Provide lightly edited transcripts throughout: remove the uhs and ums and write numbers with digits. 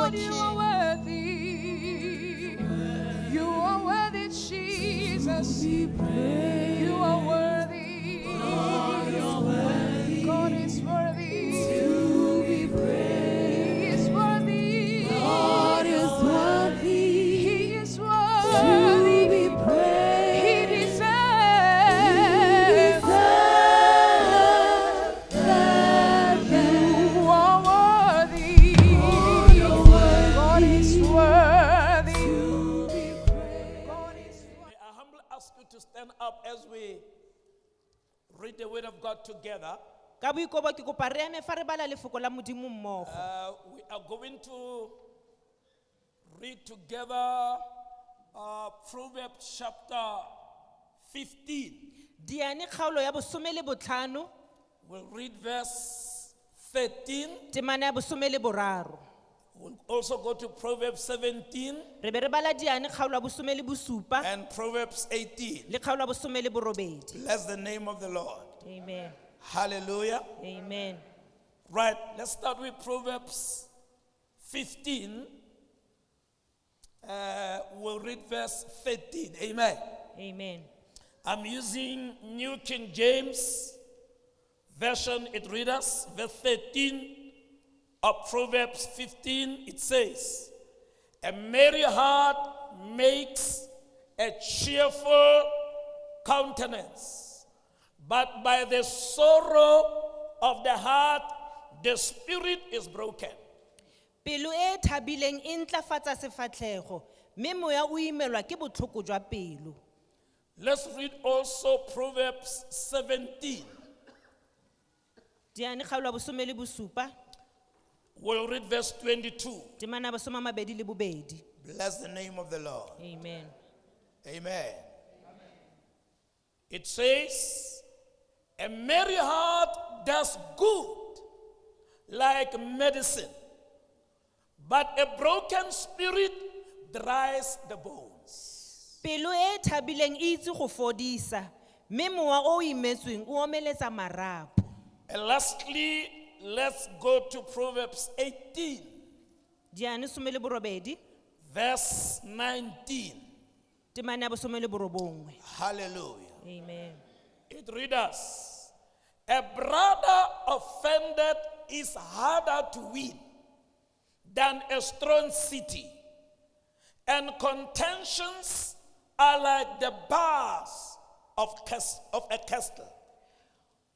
Lord, you are worthy. You are worthy, Jesus. You are worthy. God is worthy to be praised. He is worthy. God is worthy. He is worthy to be praised. He deserves that. You are worthy. God is worthy to be praised. God is May I humbly ask you to stand up as we read the word of God together. Ka boikobo ke kopa re eme fa re bala lefoko la Modimo mmogo. We are going to read together Proverbs chapter 15. Diane kgaolo ya bosome le botlhano, We'll read verse 13. temana ya bosome le boraro. We'll also go to Proverbs 17 Re be re bala Diane kgaolo ya bosome le bosupa and Proverbs 18. le kgaolo ya bosome le borobedi. Bless the name of the Lord. Amen. Hallelujah. Amen. Right, let's start with Proverbs 15. We'll read verse 13. Amen. Amen. I'm using New King James Version. It reads us, verse 13 of Proverbs 15. It says, "A merry heart makes a cheerful countenance, but by the sorrow of the heart the spirit is broken." Pelo e thabileng e ntlafatsa sefatlhego, mme moya o imelwa ke botlhoko jwa pelo. Let's read also Proverbs 17. Diane kgaolo ya bosome le bosupa, We'll read verse 22. temana ya bosome a mabedi le bobedi. Bless the name of the Lord. Amen. Amen. It says, "A merry heart does good like medicine, but a broken spirit dries the bones." Pelo e thabileng e itse go fodisa, mme mowa o imetsweng o omeletsa marapo. And lastly, let's go to Proverbs 18, Diane some le borobedi, verse 19. temana ya bosome le borobongwe. Hallelujah. Amen. It reads us, "A brother offended is harder to win than a strong city, and contentions are like the bars of a castle."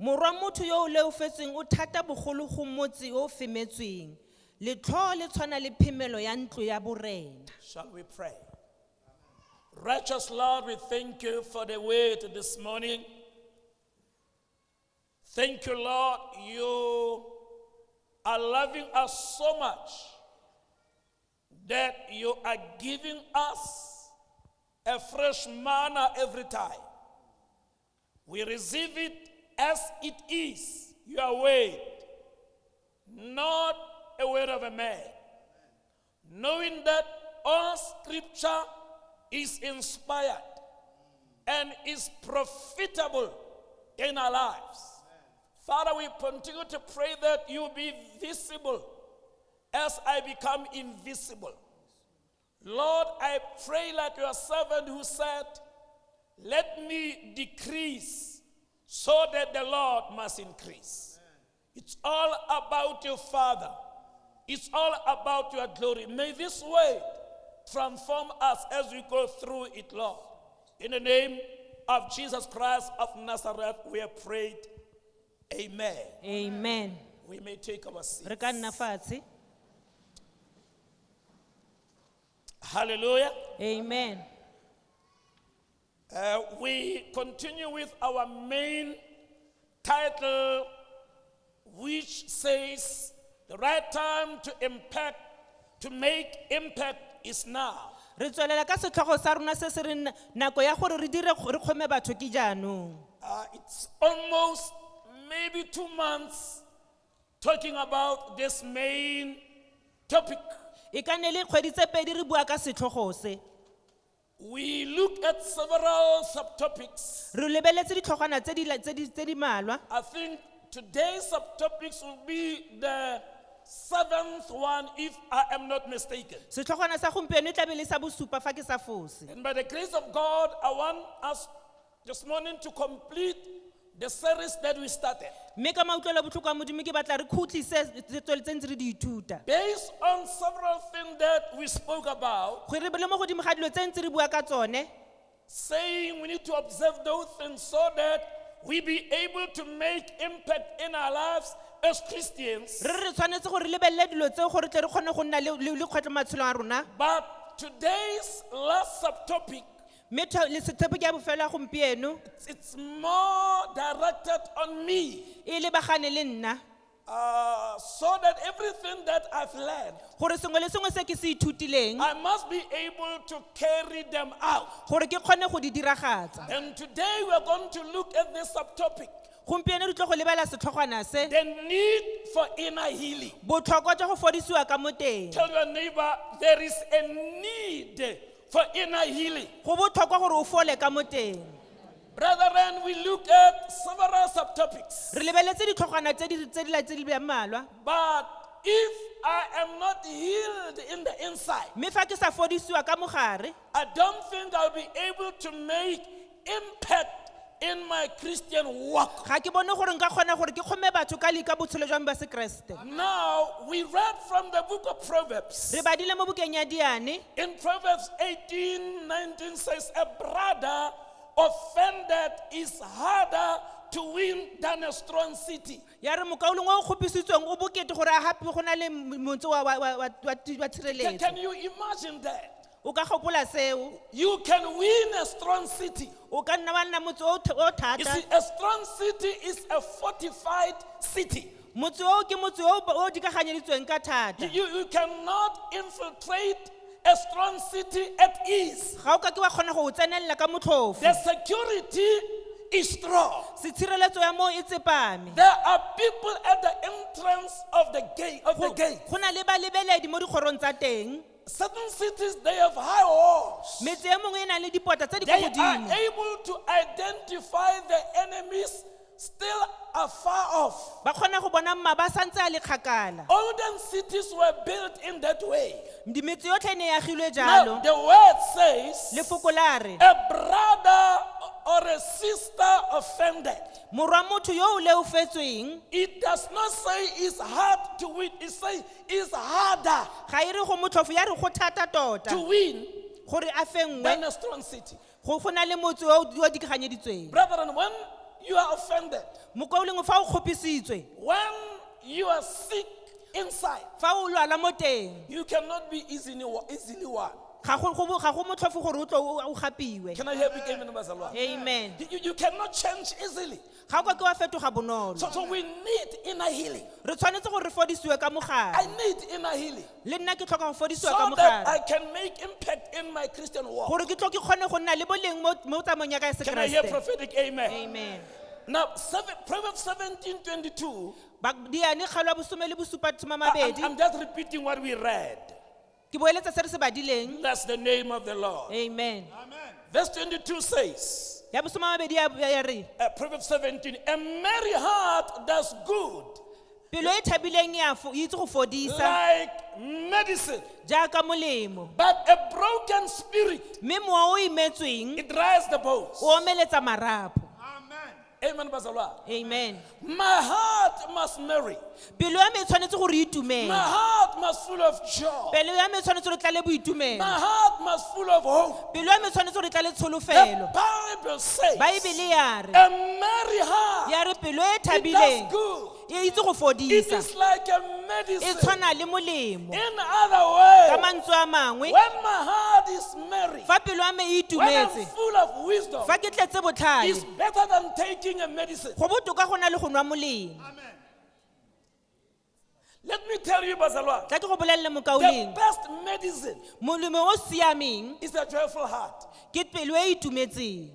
Morwa motho yo o leofetseng o thata bogolo go motse o femetsweng, letlho le tshwana le phemelo ya ntlo ya borena. Shall we pray? Righteous Lord, we thank you for the word this morning. Thank you, Lord, you are loving us so much that you are giving us a fresh manna every time. We receive it as it is, your word, not a word of a man. Knowing that all scripture is inspired and is profitable in our lives. Father, we continue to pray that you be visible as I become invisible. Lord, I pray like your servant who said, "Let me decrease so that the Lord must increase." It's all about you, Father. It's all about your glory. May this word transform us as we go through it, Lord. In the name of Jesus Christ of Nazareth, we have prayed. Amen. Amen. We may take our seats. Re ka nna fatshe. Hallelujah. Amen. We continue with our main title, which says the right time to make impact is now. Re tswelela ka setlhogo sa rona se se re nako ya gore re dire re kgome batho ke jaanong. It's almost maybe 2 months talking about this main topic. E ka ne le kgwedi tse pedi re bua ka setlhogo se. We look at several subtopics. Re lebeletse ditlhogwana tse di malwa. I think today's subtopics will be the seventh one, if I am not mistaken. setlhogwana sa gompieno e tla be le sa bosupa fa ke sa fose. And by the grace of God, I want us this morning to complete the series that we started. Mme ka mautlwelo a botlhoko a modimo ke batla re khutlise re tsweletse ntse re di ithuta Based on several things that we spoke about, gore re le mo godimo ga dilo tse ntse re bua ka tsone, saying we need to observe those things so that we be able to make impact in our lives as Christians. re tshwanetse gore re lebelele dilo tseo gore tle re kgone go nna le kgwetlho matshelong a rona. But today's last subtopic, Mme le setshepo ke ya bofelo ya gompieno it's more directed on me, e lebagane le nna, so that everything that I've learned, gore sengwe le sengwe se ke se ithutileng I must be able to carry them out. gore ke kgone go di diragatsa. And today we are going to look at this subtopic, Gompieno re tlo go lebela setlhogwana se, the need for inner healing. botlhokwa jwa go fodisiwa ka mo teng. Tell your neighbor there is a need for inner healing. Go botlhokwa gore o fole ka mo teng. Brethren, we look at several subtopics. Re lebeletse ditlhogwana tse di mmalwa, But if I am not healed in the inside, mme fa ke sa fodisiwa ka mogare, I don't think I'll be able to make impact in my Christian walk. ga ke bone gore nka kgona gore ke kgome batho ka leka botshelo jwa me ba sekeresete. Now, we read from the book of Proverbs. Re badile mo bukeng ya Diane, In Proverbs 18:19 says, a brother offended is harder to win than a strong city. ya re mokaolong o kgopisitsweng o bokete gore a hape go na le motse wa tshireletso. Can you imagine that? O ka gopola seo, You can win a strong city. o ka nna wa nna motse o You thata. see, a strong city is a fortified city. Motse o ke motse o dikaganyeditsweng ka thata. You cannot infiltrate a strong city at ease. Ga o ka ke wa kgona go o tsenelela ka motlhofo. The security is strong. Setshireletso ya mo e tsepame. There are people at the entrance of the gate. Go na le balebeledi mo dikgorong tsa teng. Certain cities, they have high walls. Metse e mongwe e na le dipota tse di They kwa are godimo. able to identify the enemies still afar off. Ba kgona go bona mma ba santse a le kgakala. Olden cities were built in that way. Metse yotlhe e ne e agilwe Now, jalo. the word says, Lefoko la re, a brother or a sister offended. morwa motho yo o leofetsweng, It does not say it's hard to win. It says it's harder ga e re go motlhofo, ya re go thata to tota win gore a fengwe than a strong city. go na le motse o dikaganyeditsweng. Brethren, when you are offended, Mokaoleng fa o kgopisitswe, when you are sick inside, fa o lwala mo teng, you cannot be easily won. ga go motlhofo gore o tlo o gapiwe. Can I hear big amen, Bazalwa? Amen. You cannot change easily. Ga o ka ke wa fetoga bonolo. So we need inner healing. Re tshwanetse gore re fodisiwe ka I mogare. need inner healing Le nna ke tlhoka go fodisiwa so ka that I mogare, can make impact in my Christian walk. gore ke tlo ke kgone go nna le boleng mo tsamayong ya ka ya Can I hear sekeresete. prophetic amen? Amen. Now, Proverbs 17:22. Diane kgalo ya bosome le bosupa thoma mabedi. I'm just repeating what we read. Ke boeletsa se re se badileng. That's the name of the Lord. Amen. Verse 22 says, Ya bosome mabedi ya re, Proverbs 17, a merry heart does good, pelo e thabileng e itse go fodisa like medicine, jaaka molemo, but a broken spirit, mme mowa o imetsweng it dries the bones. o omeletsa marapo. Amen, Bazalwa. Amen. My heart must marry. Pelo ya me e tshwanetse gore e My itumele. heart must full of joy. Pelo ya me e tshwanetse gore e tlale boitumelo. My heart must full of hope. Pelo ya me e tshwanetse gore e tlale The tsholofelo. Bible says, Baebele ya re, a merry heart, ya re pelo e it does thabileng good. e itse go It fodisa, is like a e medicine. tshwana le molemo. In other Ka words, mantswe a mangwe, when my heart is merry, fa pelo ya me e when I'm itumetse, full of wisdom, fa ke tletse it's botlhale, better than taking a medicine. go botoka go na le go nwa molemo. Let me tell you, Bazalwa, Tla ke go bolelele the mokaoleng, best medicine molemo o siameng is a joyful heart. ke pelo e itumetseng.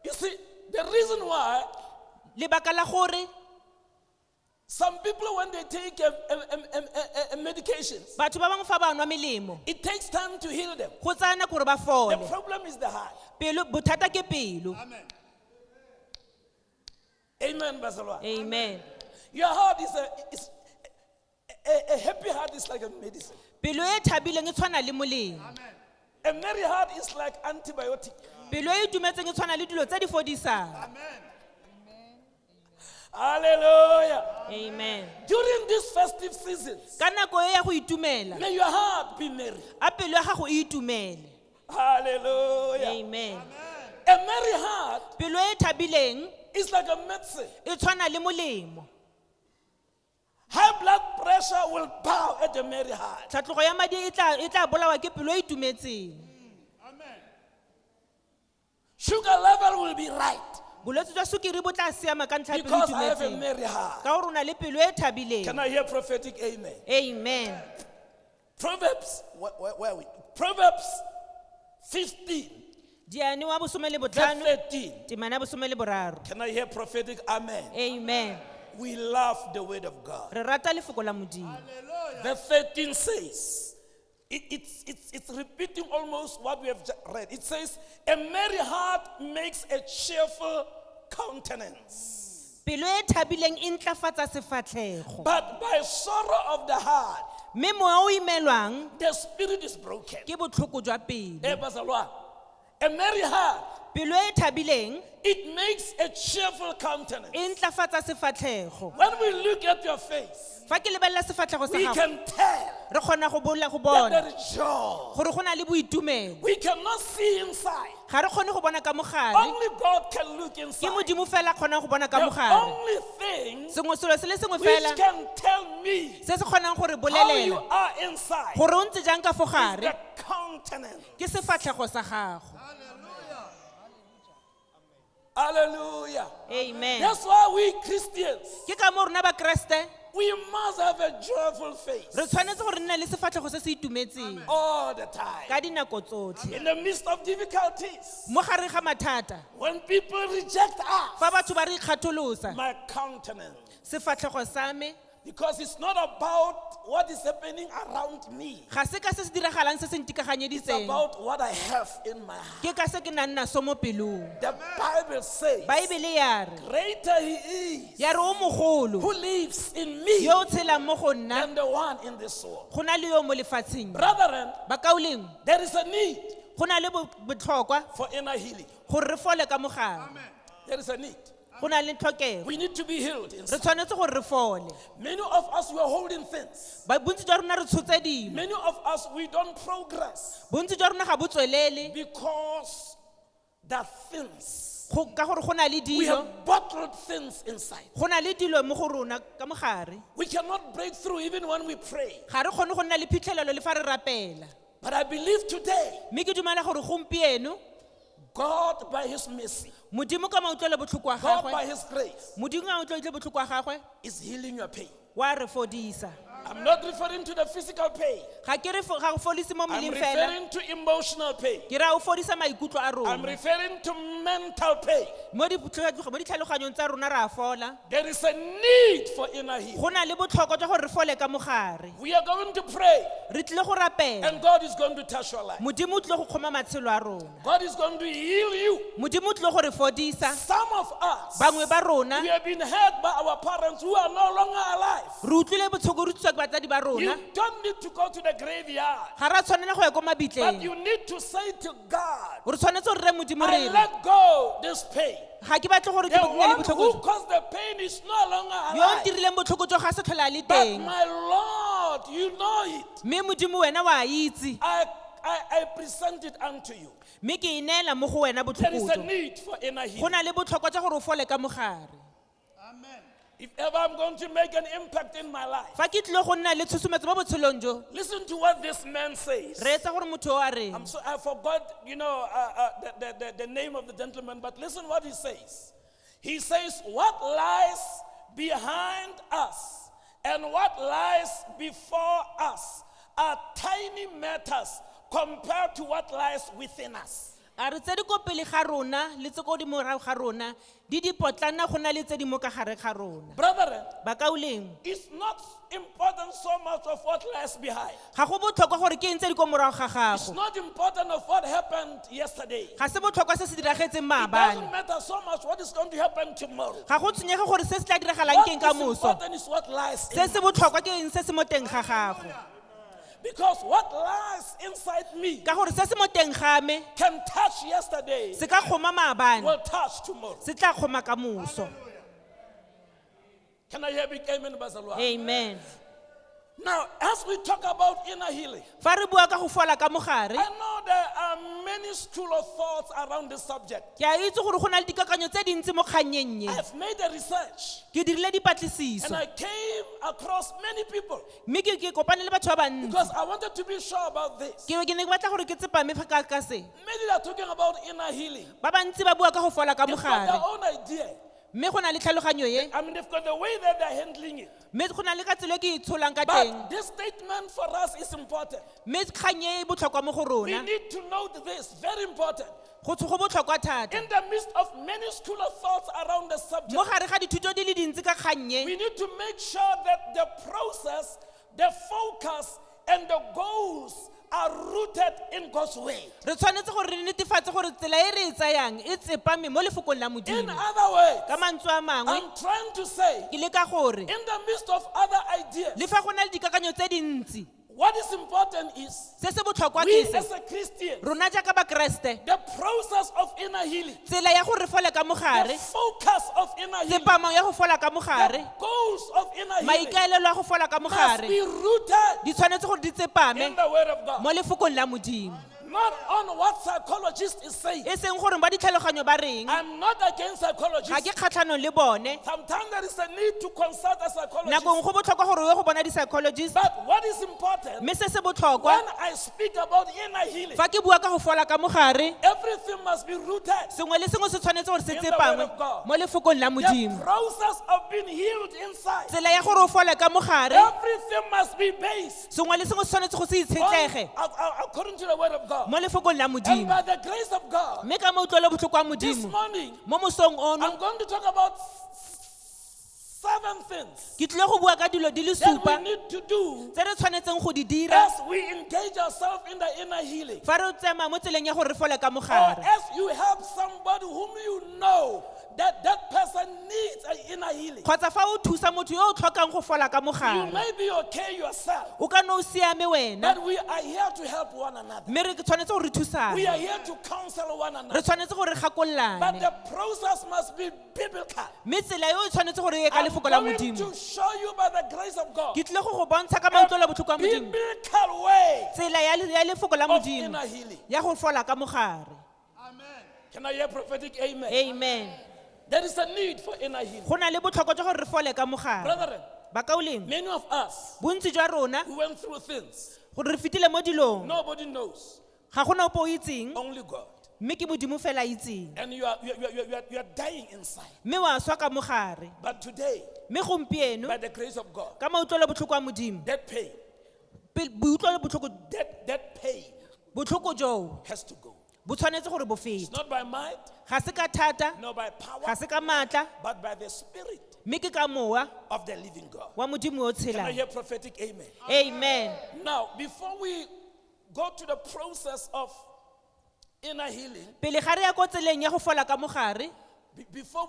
You see, the reason why Lebaka la gore some people, when they take a medication, batho ba bangwe fa ba nwa melemo, it takes time to heal them. go tsaya nako gore ba The fole. problem is the heart. Pelo bothata ke pelo. Amen, Bazalwa. Amen. Your heart is a happy heart is like a medicine. pelo e thabileng e tshwana le molemo, A merry heart is like antibiotic. pelo e itumetseng e tshwana le dilo tse di fodisang. Hallelujah. Amen. During these festive seasons, Ka nako e ya go itumela, may your heart be merry. a pelo ya gago e itumele. Hallelujah. Amen. A merry heart Pelo e thabileng is like a medicine. e tshwana le molemo. High blood pressure will bow at a merry heart. Tlhatlogo ya madi e tla bolawa ke pelo e itumetseng. Sugar level will be right Bolwetse jwa sukiri bo tla siama ka ntlha ya pelo e because I have a itumetseng. merry heart. Ka gore o na le pelo e Can thabileng. I hear prophetic amen? Amen. Proverbs, where are we? Proverbs 15, Diane wa bosome le verse botlhano, 13. temana ya bosome le boraro. Can I hear prophetic amen? Amen. We love the word of God. Re rata lefoko la Modimo. Verse 13 says, it's repeating almost what we have read. It says, a merry heart makes a cheerful countenance, Pelo e thabileng e ntlafatsa sefatlhego. but by sorrow of the heart, Mme moya o imelwang the spirit is broken. ke botlhoko jwa pelo. Bazalwane, a merry heart, Pelo e thabileng it makes a cheerful countenance. e ntlafatsa sefatlhego. When we look at your face, Fa ke lebelela sefatlhego sa we gago, can tell re kgona go that bona there is joy. gore go na le boitumelo. We cannot see inside. Ga re kgone go bona ka mogare. Only God can look Ke inside. Modimo fela a kgona go bona ka The mogare. only thing Sengwe selo se le sengwe which fela can tell me se se kgonang gore how you bolelela are inside gore o ntse jang ka fo is gare the countenance. ke sefatlhego sa gago. Hallelujah. Amen. That's why we Christians, Ke ka mo rona ba Kriste we must have a joyful face re tshwanetse gore nna le sefatlhego se se itumetseng all the time. ka dinako tsotlhe. In the midst of difficulties, Mo gare ga mathata, when people reject fa us, batho ba re ikgatholosa, my countenance, sefatlhego sa me because it's not about what is happening around me. ga se ka se se diragalang se se It's ntikaganyeditseng, about what I have in my heart. ke ka se ke nang naso mo pelong. The Bible says, Baebele ya re greater he is ya re o mogolo who lives in me yo o tshelang mo go nna than the one in this world. go na le yo mo lefatsheng. Brethren, Bakaoleng there is a need go na le botlhokwa for inner healing. gore re fole ka mogare. There is a need. Go na le tlhokego. We need to be healed Re inside. tshwanetse gore re fole. Many of us, we are holding things. Bontsi jwa rona re tshotse dingwe. Many of us, we don't progress Bontsi jwa rona ga bo tswelele because there are things. ka gore go na le We dilo. have bottled things inside. Go na le dilo mo go rona ka mogare. We cannot break through even when we pray. Ga re kgone go nna le phitlhelelo le fa re rapela. But I believe today, Mme ke dumela gore gompieno God, by His mercy, Modimo ka mautlwelo botlhoko wa God, by gagwe, His grace, Modimo ka mautlwelo botlhoko wa gagwe is healing your pain. wa re fodisa. I'm not referring to the physical pain. Ga ke re ga go fodise mo I'm mmeleng fela, referring to emotional pain. ke ra o fodisa maikutlo a I'm rona. referring to mental pain. Mo ditlhaloganyong tsa rona ra fola. There is a need for inner healing. Go na le botlhokwa jwa gore re fole ka mogare. We are going to pray, Re tlile go rapela. and God is going to touch your life. Modimo o tlile go kgoma matshelo a rona. God is going to heal you. Modimo o tlile go re fodisa. Some of us, Bangwe ba rona we have been hurt by our parents who are no longer alive. re utlwile botlhoko re tswa ke batsadi ba You rona. don't need to go to the graveyard, Ga ra tshwanela go ya ko but mabitleng. you need to say to God, Re tshwanetse gore re Modimo I re re, let go this pain. ga ke batle gore ke The nne le one who botlhoko jo. caused the pain is no longer Yo o alive. ntirileng botlhoko jo ga se tlhola a le But teng. my Lord, you know it. Mme Modimo wena wa itse. I present it unto you. Mme ke e neela mo go wena There is botlhoko a jo. need for inner Go healing. na le botlhokwa jwa gore o fole ka mogare. If ever I'm going to make an impact in my life, Fa ke tlile go nna le tshosometso mo botshelong jo, listen to what this man says. re etsa gore motho o a reng. I forgot, the name of the gentleman, but listen what he says. He says, what lies behind us and what lies before us are tiny matters compared to what lies within us. a re tse di ko pele ga rona le tse ko di morago ga rona di dipotlana go na le tse di mo ka gare ga rona Brethren, bakaoleng it's not important so much of what lies behind. ga go botlhokwa gore ke eng tse di ko morago ga It's gago not important of what happened yesterday. ga se botlhokwa se se diragetseng It maabane doesn't matter so much what is going to happen tomorrow. ga go tshwenyege gore se se tla diragalang What ke eng ka is moso important is what lies se in. se botlhokwa ke eng se se mo teng ga gago Because what lies inside me ka gore se se mo teng ga me can touch yesterday, se ka kgoma maabane will touch tomorrow. se tla kgoma ka moso Can I hear big amen, Bazalwa? amen Now, as we talk about inner healing, fa re bua ka go fola ka mogare I know there are many school of thoughts around this subject. ke a itse gore go na le dikakanyo tse dintsi mo kganneng e I've made a research ke dirile and dipatlisiso I came across many people mme ke kopane le batho ba bantsi because I wanted to be sure about this. ke ne ke batla gore ke tsepame ka se Many are talking about inner healing. ba bantsi ba bua ka go fola ka They've got their mogare own idea. mme go na le tlhaloganyo e I mean, they've got the way that they're handling it. mme go na le ka tsela e ke itsholang ka teng But this statement for us is important. mme kgang e botlhokwa mo go We rona need to note this, very important. go botlhokwa thata In the midst of many school of thoughts around the subject, mo gare ga dithuto di le dintsi ka kgang e we need to make sure that the process, the focus, and the goals are rooted in God's way. re tshwanetse gore re netefatse gore tsela e re e tsayang e tsepame mo lefokong la In modimo other words, ka mantswe a mangwe I'm trying to say, ke le ka gore in the midst of other ideas, le fa go na le dikakanyo tse dintsi what is important is se se botlhokwa we ke as se a Christian, rona jaaka bakeresete the process of inner healing, tsela ya gore re fole ka the mogare focus of inner healing, tsepamo ya go fola ka the mogare goals of inner healing maikaelelo a go fola ka must mogare be rooted di tshwanetse gore di in tsepame the Word of God. mo lefokong la modimo Not on what psychologists is saying. e seng gore ba ditlhaloganyo ba reng I'm not against ga psychologists. ke kgatlhanong le bone Sometimes there is a need to consult a psychologist. nakong go botlhokwa gore o ye go bona di-psychologist But what is important, mme se se when botlhokwa I speak about inner healing, fa ke bua ka go fola ka mogare everything must be rooted. sengwe le sengwe se tshwanetse gore se In the tsepangwe Word of God. mo lefokong la The modimo process of being healed inside, tsela ya gore o fole ka mogare everything must be based sengwe le sengwe se tshwanetse go se on, itshetlege according to the Word of God. mo lefokong la And modimo by the grace of God, mme ka mo utlwele botlhoko wa this modimo morning, mo mosong ono I'm going to talk about 7 things ke tlile go bua ka dilo di le that we supa need to do tse re tshwanetseng go di dira as we engage ourselves in the inner healing. fa re tsema mo tseleng ya gore re fole ka Or mogare as you help somebody whom you know that that person needs an inner healing. kgotsa fa o thusa motho yo o tlhokang go fola ka You mogare may be okay yourself, o ka no o siame wena but we are here to help one another. mme re tshwanetse gore re We thusane are here to counsel one re another. tshwanetse gore re But gakolollane the process must be biblical. mme tsela yo e tshwanetse gore e ye ka I'm lefoko la going modimo to show you by the grace of God ke tlile go go bontsha ka mautlo botlhoko wa modimo biblical way tsela ya lefoko la of modimo inner healing. ya go fola ka mogare Can I hear prophetic amen? amen There is a need for inner healing. go na le botlhokwa jwa gore re fole ka mogare Brethren, bakaoleng many of us bontsi jwa rona who went through things, gore re fetile mo dilong nobody knows, ga gona opo o itseng only God. mme ke modimo fela a itseng And you are dying inside. mme wa swa ka mogare But today, mme gompieno by the grace of God, ka mautlwelo botlhoko wa modimo that pain, boitlwelo botlhoko that pain botlhoko joo has to go. bo tshwanetse gore bo It's fete not by might, ga se ka thata nor by ga power, se ka maatla but by the Spirit mme ke ka mowa of the living God. wa modimo o Can I tshelang hear prophetic amen? amen Now, before we go to the process of inner healing, pele ga re ya ko tseleng ya go fola ka mogare before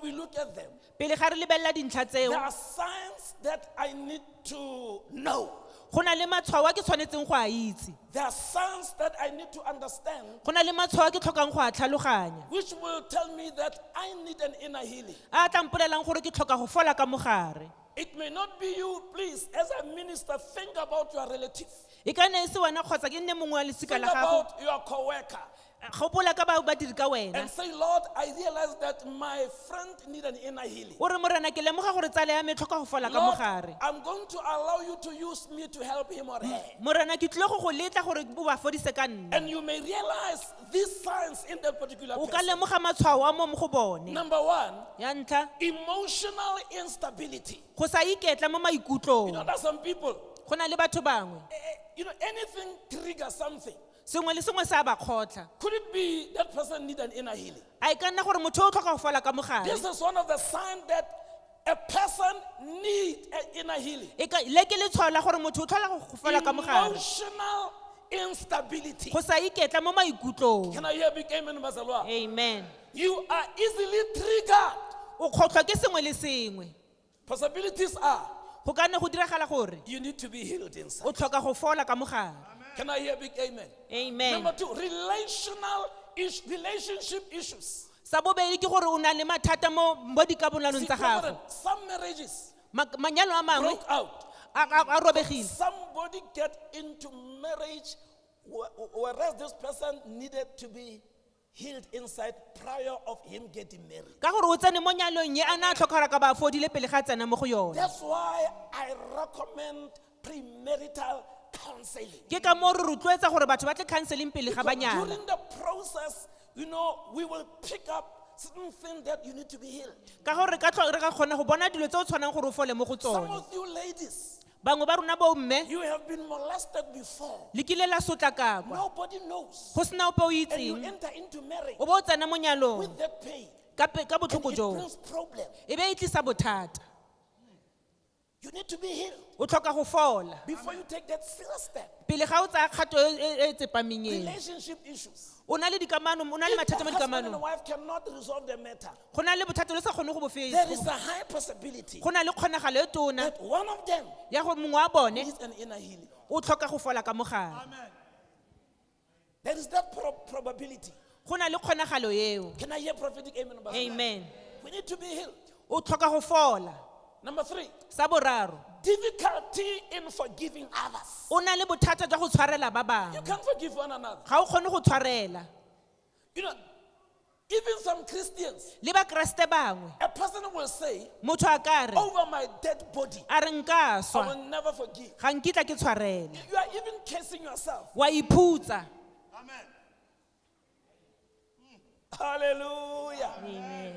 we look at them, pele ga re lebelela dintlha tseo there are signs that I need to know. go na le matshwao a ke tshwanetseng go a itse There are signs that I need to understand, go na le matshwao a ke tlhokang go a tlhaloganya which will tell me that I need an inner healing. a tla mpolelang gore ke tlhoka go fola ka mogare It may not be you, please, as a minister, think about your relative. e ka nne e se wena kgotsa ke nne mongwe wa lesika Think la gago about your co-worker gopola ka bao ba diri ka wena and say, Lord, I realize that my friend needs an inner healing. o re morena ke lemoga gore tsala ya me tlhoka go fola ka Lord, mogare I'm going to allow you to use me to help him or her. morena ke tlile go letla gore o ba fodise ka nna And you may realize these signs in that particular o ka person. lemoga matshwao a mo go bone Number one, ya ntlha emotional instability. go sa iketla mo You know, maikutlong there's some people, go na le batho bangwe anything triggers something. sengwe le sengwe se a ba kgotla Could it be that person need an inner healing? a e ka nna gore motho o tlhoka go fola ka mogare This is one of the signs that a person needs an inner healing. le ke letshwao la gore motho o tlhola go fola ka mogare Emotional instability. go sa iketla mo maikutlong Can I hear a big amen, Bazalwa? amen You are easily triggered. o kgotlhwa ke sengwe le sengwe Possibilities are go ka nne go diragala gore you need to be healed inside. o tlhoka go fola ka mogare Can I hear a big amen? amen Number 2, relationship issues. sa bobedi ke gore o na le mathata mo dikabolanong See, tsa gago brethren, some marriages manyalo a mangwe broke out. a robegile Somebody get into marriage whereas this person needed to be healed inside prior of him getting married. ka gore o tsene mo nyalong ye a na a tlhokagala ka ba a fodile pele ga a tsena mo go yone That's why I recommend premarital counseling. ke ka moo re rotloetsa gore batho ba tle counseling pele ga ba nyala During the process, we will pick up certain things that you need to be healed. ka gore re ka kgona go bona dilo tse o tshwanang gore o fole mo go Some tsone of you ladies, bangwe ba rona bo mme you have been molested before. le kile la sotlakakwa Nobody knows. go sena ope o And you itseng enter into marriage o bo o tsena mo nyalong with that pain. ka And botlhoko it joo brings problem. e be e tlisa bothata You need to be healed o tlhoka go fola before you take that serious step. pele ga o tsaya kgato e tsepameng eng Relationship issues. o na le dikamano o na le If mathata the mo husband and the dikamanong wife cannot resolve the matter, go na le bothata le sa kgone go bo there fetsa is a high possibility go na le kgonagalo e tona that one of them ya gore mongwe wa bone needs an inner healing. o tlhoka go fola ka mogare There is that probability. go na le kgonagalo eo Can I hear prophetic amen about that? amen We need to be healed. o tlhoka go fola Number 3, sa boraro difficulty in forgiving others. o na le bothata jwa go tshwarela ba You bangwe can't forgive one another. ga o kgone go tshwarela You know, even some Christians, le bakeresete bangwe a person will say, motho a ka re over my dead body, a re nka I swa will never forgive. ga nkitla ke tshwarela You are even cursing yourself. wa iphutsa Hallelujah. amen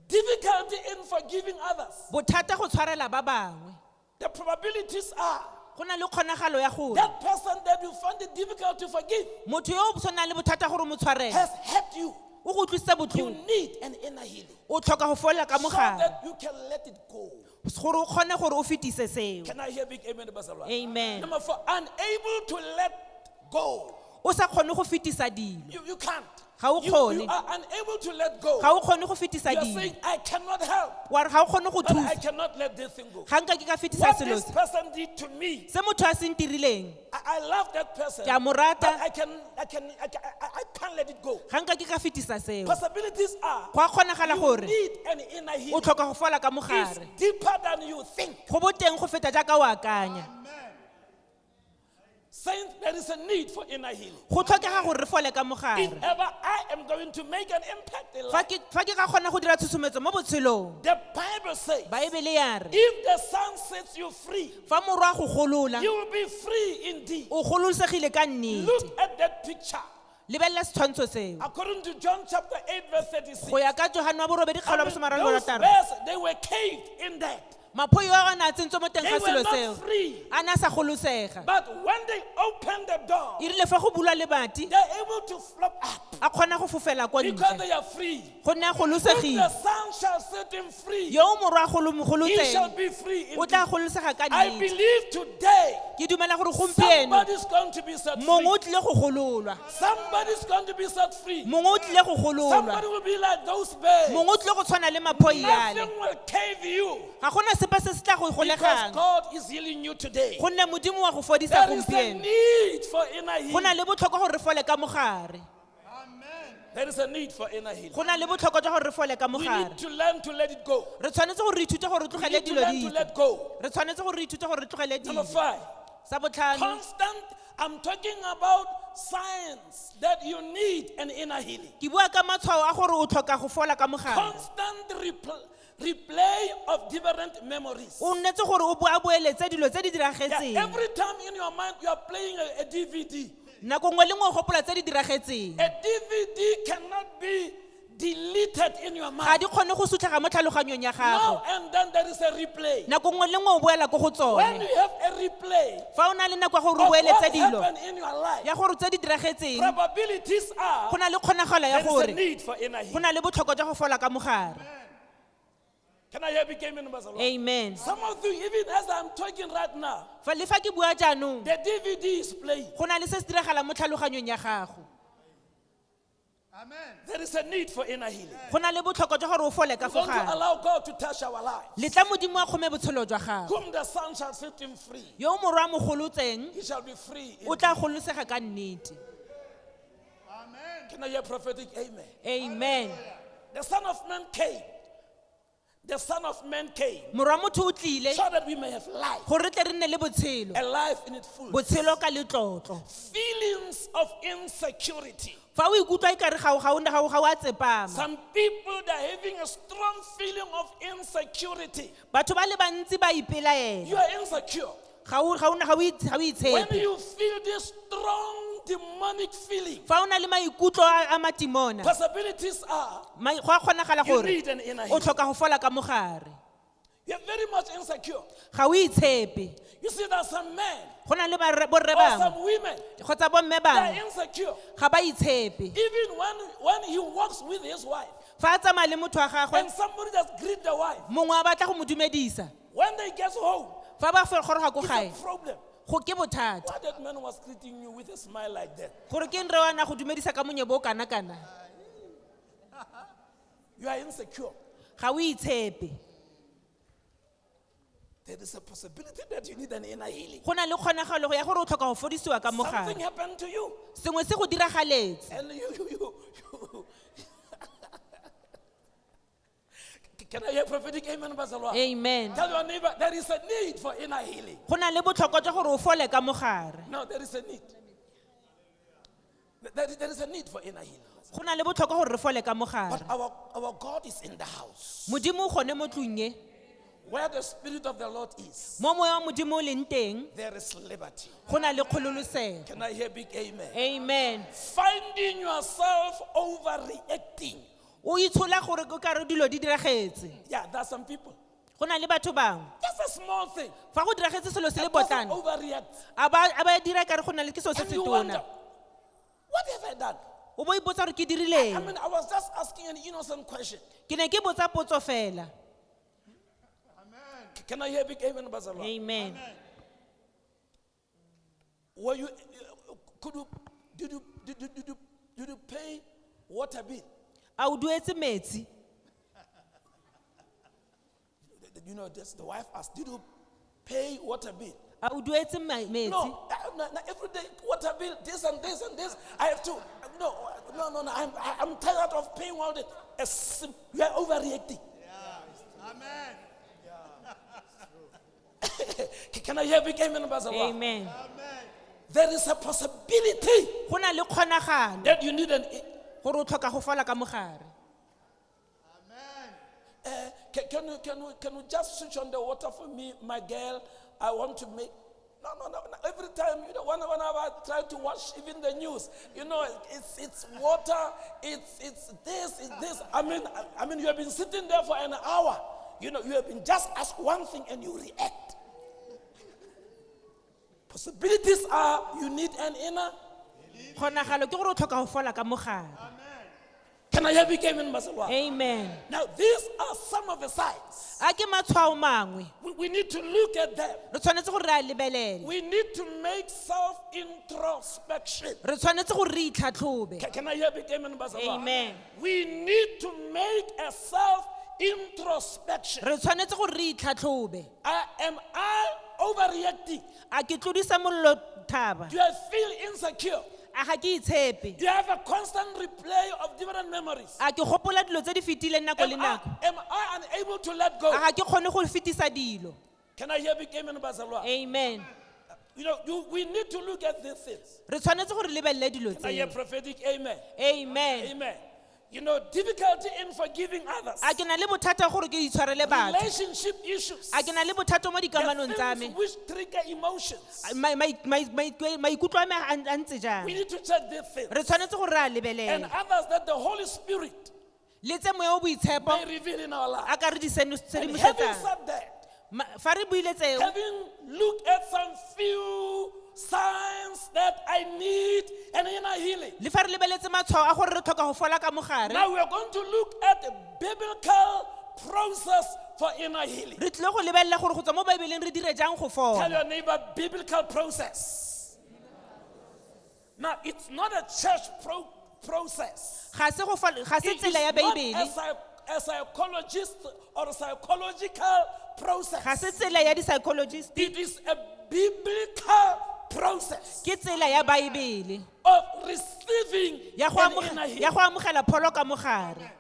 Difficulty in forgiving others. bothata go tshwarela ba bangwe The probabilities are go na le kgonagalo ya gore that person that you find it difficult to forgive motho yo o tshwanang le bothata gore mo tshwarela has hurt you. o go utlwisitse You botlhoko need an inner healing o tlhoka go folela ka so mogare that you can let it go. gore o kgone gore o fetise seo Can I hear big amen? Basalwa? amen Number 4, unable to let go. o sa kgone go fetisa dilo You can't. Ga o You kgone. are unable to let go. ga o kgone go fetisa You are dilo saying, I cannot help, wa re ga o kgone go but I thusa cannot let this thing go. ga nka ke ka fetisa What selo this se person did to me, se motho a se ntirileng I love that person. Ke a mo rata. But I can't let it go. ga nka ke ka fetisa seo Possibilities are go a kgonagala you gore need an inner o healing. tlhoka go fola ka It's mogare deeper than you think. go boteng go feta jaaka o akanya Saints, there is a need for inner healing. go tlhokega gore re fole ka If mogare ever I am going to make an impact in fa life, ke ka kgona go dira tshosometso mo botshelong the Bible says, baebele ya re if the Son sets you free, fa morwa go golola you will be free indeed. o gololosegile ka nnete Look at that picture. lebelela setshwantsho seo According to John chapter 8, verse 36, go ya ka johane wa borobedi kgaolo ya bosomararo those borataro bears, they were caged in that. mapho yo a na tsentswe mo teng They ga were selo not seo free. a ne a sa golosega But when they opened the door, e rile fa go bulwa lebati they're able to flop up a kgona go fofela ko because ntle they are free. gonne a If the golosegile Son shall set him free, yo o morwa a he shall golotseng be free o indeed. tla golosega ka I nnete believe today ke dumela gore gompieno somebody's going to be set mongwe o free. tlile go gololwa Somebody's going to be set free. mongwe o tlile go gololwa Somebody will be like those bears. mongwe o tlile go tshwana le maphoi ale Nothing will cave you ga gona sepe se se tla go because golegang God is healing you today. gonne modimo wa go fodisa There is a gompieno need for inner go na healing. le botlhokwa gore re fole ka mogare There is a need for inner healing. go na le botlhokwa jwa gore re fole ka We mogare need to learn to let it go. re tshwanetse gore re ithute gore re We tlogele need to dilo learn to di let go. re tshwanetse gore re ithute gore re tlogele Number dilo 5, sa botlhano constant. I'm talking about signs that you need an inner healing. ke bua ka matshwao a gore o tlhoka go fola ka mogare Constant replay of different memories. o nnetse gore o boeletse dilo tse di Yeah, diragetseng every time in your mind you are playing a DVD. nako nngwe le nngwe o gopola tse di diragetseng A DVD cannot be deleted in your ga mind. di kgone go sutlhega mo tlhaloganyong ya Now gago and then there is a replay. nako nngwe le nngwe o boela ko go When tsone you have a replay fa o na le nako ya gore of o boeletse what dilo happened in your life, ya gore tse di diragetseng probabilities are go na le kgonagalo ya there is a gore need for inner go healing. na le botlhokwa jwa go fola ka mogare Can I hear big amen, Bazalwa? amen Some of you, even as I'm talking right now, fa le fa ke bua jaanong the DVD is playing. go na le se se diragalang mo tlhaloganyong ya gago There is a need for inner healing. go na le botlhokwa jwa gore o fole ka We want to fogare allow God to touch our lives. letla modimo a kgome botshelo jwa gago Whom the Son shall set him free, yo o morwa mo golotseng he shall be free. o tla golosega ka nnete Can I hear prophetic amen? amen The Son of Man came. The Son of Man came morwa motho o tlile so that we may have life, gore re tle re nne le botshelo a life in its full. botshelo ka letlotlo Feelings of insecurity. fa o ikutlwa e kare ga o a tsepama Some people that are having a strong feeling of insecurity. batho ba le bantsi ba ipelaela You are insecure. ga o When itshepe you feel this strong demonic feeling, fa o na le maikutlo a matimona possibilities are go a kgonagala you gore need an inner o healing. tlhoka go fola ka mogare You're very much insecure. ga o itshepe You see that some men go na le borre or bangwe some women, kgotsa bomme they bangwe are insecure. ga ba itshepe Even when he walks with his wife, fa a tsamaya le motho wa gagwe and somebody just greet the wife, mongwe a batla go mo dumedisa when they get home, fa ba goroga ko it's gae a problem. go ke bothata Why that man was greeting you with a smile like that? gore ke nre wa na go dumedisa ka monyebo o kana-kana You are insecure. ga o itshepe There is a possibility that you need an inner healing. go na le kgonagalo ya gore o tlhoka go fodisiwa ka Something mogare happened to you, sengwe se go diragaletse and you. Can I hear prophetic amen, Bazalwa? amen Tell your neighbor there is a need for inner healing. go na le botlhokwa jwa gore o fole ka mogare No, there is a need. There is a need for inner healing. go na le botlhokwa gore re fole ka mogare But our God is in the house. modimo o gone mo tlong e Where the Spirit of the Lord is, mo moya wa modimo o leng teng there is liberty. go na le kgololosego Can I hear big amen? amen Finding yourself overreacting. o itshola gore o kare dilo di diragetse Yeah, there are some people. go na le batho bangwe Just a small thing. fa go diragetse selo se le A person potlana overreacts. a ba dira kare go na le ke selo se And se you wonder, tona what have I done? o bo ipotsa gore ke I dirileng mean, I was just asking an innocent question. ke ne ke botsa potso fela Can I hear big amen, Bazalwa? amen Were you, did you pay water bill? a o duetse metsi You know, this, the wife asked, did you pay water bill? a o duetse metsi No, every day, water bill, this and this and this. I have to, no, I'm tired of paying all this. You are overreacting. Amen. Can I hear big amen, Bazalwa? amen There is a possibility go na le kgonagalo that you need an. gore o tlhoka go fola ka mogare Can you just switch on the water for me, my girl? I want to make. No. Every time, you know, whenever I try to watch even the news, you know, it's water, it's this, it's this. I mean, you have been sitting there for an hour. You know, you have been just asked one thing and you react. Possibilities are you need an inner. kgonagalo ke gore o tlhoka go fola ka mogare Can I have big amen, Bazalwa? amen Now, these are some of the signs. a ke matshwao mangwe We need to look at them. re tshwanetse gore re a lebelele We need to make self-introspection. re tshwanetse gore re itlhatlhobe Can I hear big amen, Bazalwa? amen We need to make a self-introspection. re tshwanetse gore re itlhatlhobe Am I overreacting? a ke tlodisa mollo thaba Do I feel insecure? a ga ke itshepe Do I have a constant replay of different memories? a ke gopola dilo tse di fetileng nako le nako Am I unable to let go? a ga ke kgone go fetisa dilo Can I hear big amen, Bazalwa? amen You know, we need to look at these things. re tshwanetse gore lebelele dilo Can I hear tseo prophetic amen? amen Amen. You know, difficulty in forgiving others. a ke na le bothata gore ke itshwarele batho Relationship issues. a ke na le bothata mo The dikamanong tsa me things which trigger emotions. maikutlo a me a ntse We jang need to check these things. re tshwanetse gore re a And lebelele others that the Holy Spirit le tse moya o boitshepo may reveal in our lives. a ka re di And having sedimosetsang said that, fa re buile tseo having looked at some few signs that I need an inner healing, le fa re lebeletse matshwao a gore re tlhoka go fola ka mogare now we are going to look at a biblical process for inner healing. re tlile go lebelela gore go tswa mo baebeleng re dire jang go Tell fola your neighbor, biblical process. Now, it's not a church process. ga se It tsela ya is not baebele a psychologist or a psychological ga process. se tsela ya di-psychologist It is a biblical process ke tsela ya baebele of receiving ya go an inner healing. amogela pholo ka mogare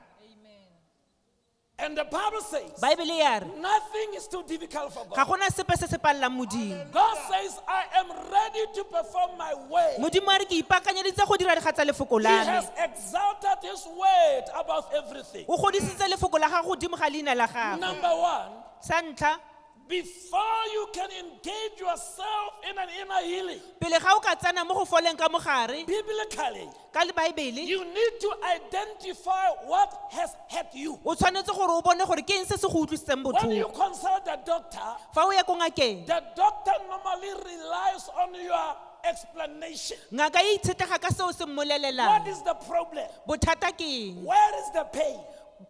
And the Bible says, baebele ya re nothing is too difficult for ga God. gona sepe se se palelang modimo God says, I am ready to perform my way. modimo a re ke ipaakanyeditse go dira dikgatsa lefoko He la me has exalted his word above everything. o godisitse lefoko la gago godimo ga leina la gago Number one, sa ntlha before you can engage yourself in an inner healing, pele ga o ka tsena mo go foleng ka mogare biblically, ka le baebele you need to identify what has hurt you. o tshwanetse gore o bone gore ke eng se se go utlwisitseng When you botlhoko consult the doctor, fa o ya ko ngakeng the doctor normally relies on your explanation. ngaka e itshetlega ka seo se What mmolelelang is the problem? bothata ke eng Where is the pain?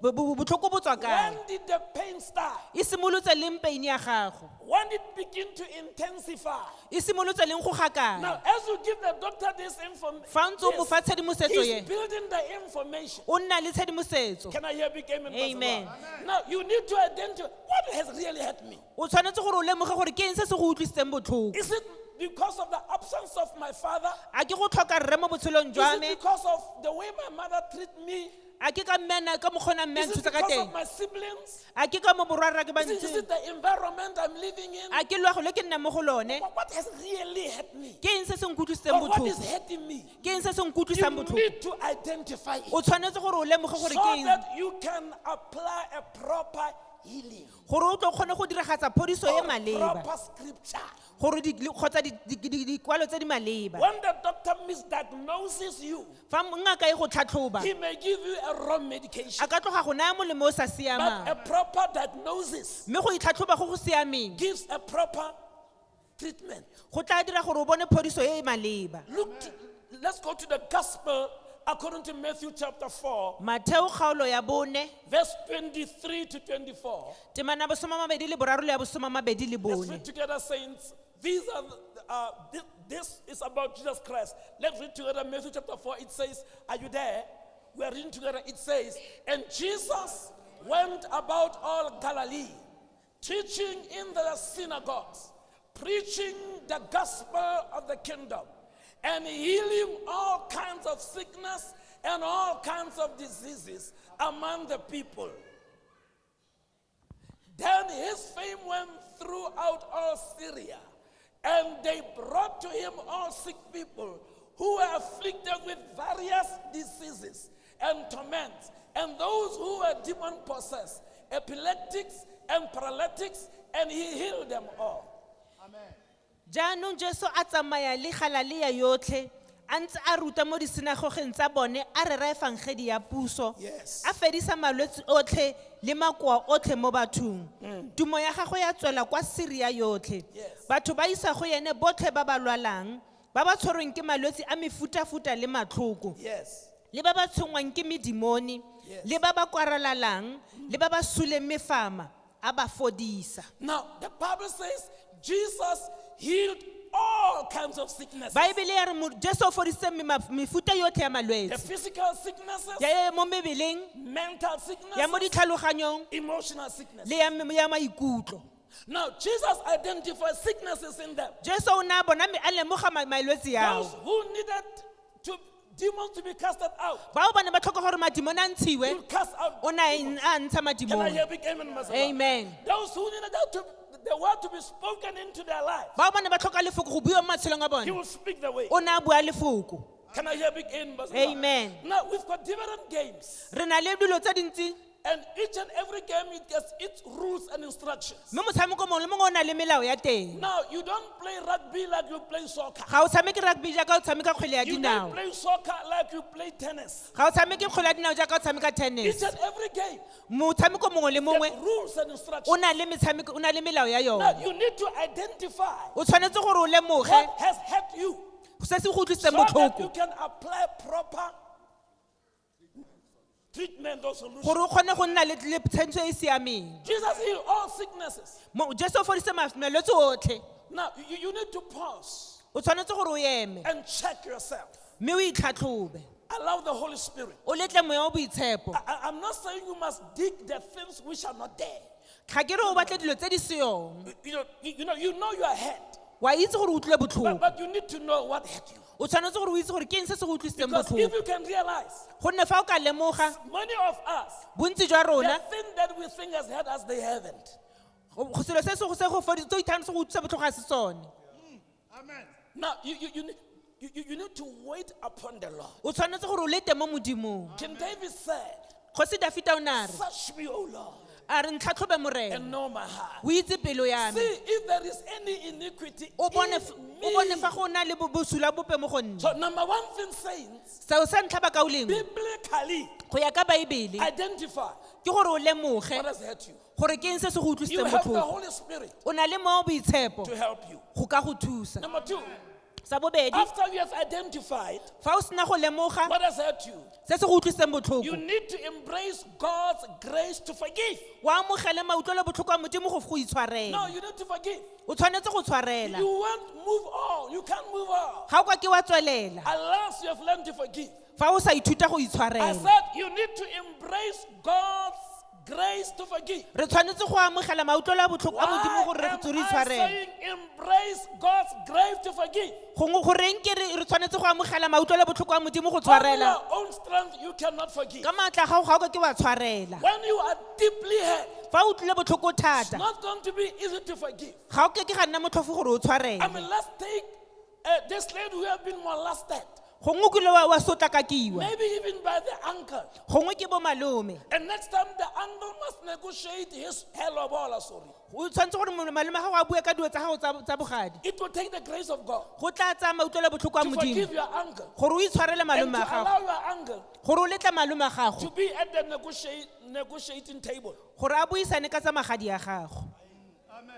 botlhoko bo tswa kae When did the pain start? e simolotse leng pain ya gago When did it begin to intensify? e simolotse leng go gakana Now, as you give the doctor this information, fa ntse o mo fa tshedimosetso he's ye building the information. o nna le tshedimosetso Can I hear big amen? Pastor Amen. Mark? Now, you need to identify what has really hurt me. o tshwanetse gore o lemoge gore ke eng se se go utlwisitseng botlhoko Is it because of the absence of my father? a ke go tlhoka rre mo botshelong Is jwa it me because of the way my mother treat me? a ke ka mmena ka mokgona mme a Is it nthutsa ka because teng of my siblings? a ke ka mo borwarra ke ba Is ntse it the environment I'm living in? a ke loago le ke nna mo go lone What has really hurt me? ke eng se se nkutlwisitseng Or what is botlhoko hurting me? ke eng se se You nkutlwisang botlhoko need to identify it o tshwanetse gore o lemoge gore so ke eng that you can apply a proper healing gore o tlo kgone go diragatsa phodiso e or maleba proper scripture. gore kgotsa dikwalo tse di maleba When the doctor misdiagnoses you, fa ngaka e go tlhatlhoba he may give you a wrong medication. a ka tloga go naya molemo o sa But a siamang proper diagnosis mme go itlhatlhoba go go siameng gives a proper treatment. go tla dira gore o bone phodiso e e maleba Let's go to the gospel according to Matthew chapter 4, matheo kgaolo ya bone verse 23 to 24. temana ya bosomamabedi le boraro le ya bosomamabedi le Let's bone read together, saints. These are this is about Jesus Christ. Let's read together Matthew chapter 4. It says, are you there? We are reading together. It says, and Jesus went about all Galilee, teaching in the synagogues, preaching the gospel of the kingdom, and healing all kinds of sickness and all kinds of diseases among the people. Then his fame went throughout all Syria, and they brought to him all sick people who were afflicted with various diseases and torments, and those who were demon-possessed, epileptics and paralytics, and he healed them all. jaanong jesu a tsamaya le Galilea yotlhe a ntse a ruta mo disenagogeng tsa bone a rera efangedi ya puso Yes. a fedisa malwetse otlhe le makoa otlhe mo bathong tumo ya gagwe ya tswela kwa Syria yotlhe Yes. batho ba isa go ene botlhe ba ba lwalang ba ba tshwerweng ke malwetse a mefutafuta le matlhoko Yes. le ba ba tshwengwang ke medimoni Yes. le ba ba kwaralalang le ba ba suleng mefama a ba fodisa Now, the Bible says Jesus healed all kinds of sicknesses. baebele ya re jesu o fodisitse mefuta yotlhe ya The malwetse physical sicknesses, ya mo mebeleng mental ya mo sicknesses, ditlhaloganyong emotional sicknesses. le ya maikutlo Now, Jesus identified sicknesses in them. jesu o ne a bona a lemoga malwetse Those yao who needed demons to be casted out, bao ba ne ba tlhoka gore madimone a ntshiwe will cast out. o ne a ntsha Can I madimone hear big amen, Master? amen Those who needed the word to be spoken into their lives, bao ba ne ba tlhoka lefoko go bua mo matshelong a he bone will speak the way. o ne a bua lefoko Can I hear big amen, Master? Amen. Now, we've got different games. re na le dilo tse dintsi And each and every game, it gets its rules and instructions. mme motshameko mongwe le mongwe o na le melao ya teng. Now, you don't play rugby like you play soccer. Ga o tshameke rugby jaaka o tshameka kgwele ya You don't dinao. play soccer like you play tennis. Ga o tshameke kgwele ya dinao jaaka o tshameka Each tennis. and every game, Motshameko mongwe le mongwe gets rules and o instructions. na le metshameko, o na le melao ya Now, yone. you need to identify O tshwanetse gore o lemoge what has hurt you se se go utlwisitseng so that you botlhoko can apply proper treatment or solution. gore o kgone go nna le tshwantsho e e siameng. Jesus healed all sicknesses. Jesu o fodise malwetse otlhe. Now, you need to pause O tshwanetse gore o eme and check yourself. mme o itlhatlhobe. Allow the Holy Spirit. O letle moya wa boitshepo. I'm not saying you must dig the things which are not there. Ga ke re o batle dilo tse di seong. You know you are hurt, Wa itse gore o utlwile botlhoko. but you need to know what hurt you. O tshwanetse gore o itse gore ke eng se se go utlwisitseng Because if botlhoko. you can realize, Gonne fa o ka lemoga many of us, bontsi jwa the rona thing that we think has hurt us, they haven't. go selo se go foditse o ithang se go utlwisa botlhoko ga se sone. Amen. Now, you need to wait upon the Lord. O tshwanetse gore o lete mo modimong. King David said, Kgosi Dafita o na re, search me, O Lord, a re ntlhatlhobe and morena. know my heart. O itse pelo ya See me. if there is any iniquity O bone in fa me. go na le bosula bope mo go nna. So number one thing, saints, Seo sa ntlha ba ka o lengwe biblically go ya ka Baebele identify ke gore o lemoge what has hurt you. gore ke eng se se go You utlwisitseng have the botlhoko. Holy Spirit O na le mo boitshepo to help you. go ka go thusa. Number two, Sa bobedi, after you have identified fa o sena go lemoga what has hurt you, se se go utlwisitseng you botlhoko, need to embrace God's grace to forgive. wa amogele mautlwelo botlhoko a modimo go No, itshwarela. you need to forgive. O tshwanetse go tshwarela. You won't move on. You can't move on Ga o ka ke wa tswelela unless you have learned to forgive. fa o sa ithuta go I itshwarela. said you need to embrace God's grace to forgive. Re tshwanetse go amogela mautlwelo a botlhoko a modimo gore Why re am tse re I itshwarela. saying embrace God's grace to forgive? Goreng ke re tshwanetse go amogela mautlwelo a botlhoko a modimo go On tshwarela. your own strength, you cannot forgive. Ka maatla a gago ga o ka ke wa tshwarela. When you are deeply hurt, Fa o tlile botlhoko it's thata, not going to be easy to forgive. ga o ke ga nna motlhofo gore o tshwarele. I mean, let's take this lady who have been molested, Gongwe ke le wa sotlakakiwa. maybe even by the uncle. Gongwe ke bo malome. And next time the uncle must negotiate his hello, sorry. O tshwanetse gore malome a gago a bue ka dilo tsa gago tsa bogadi. It will take the grace of God Go tla tsaya mautlwelo a botlhoko a to forgive modimo your uncle gore o itshwarele and malome to a gago, allow your uncle gore o letla malome a to gago be at the negotiating table. gore a buisane ka tsa magadi a gago. Amen.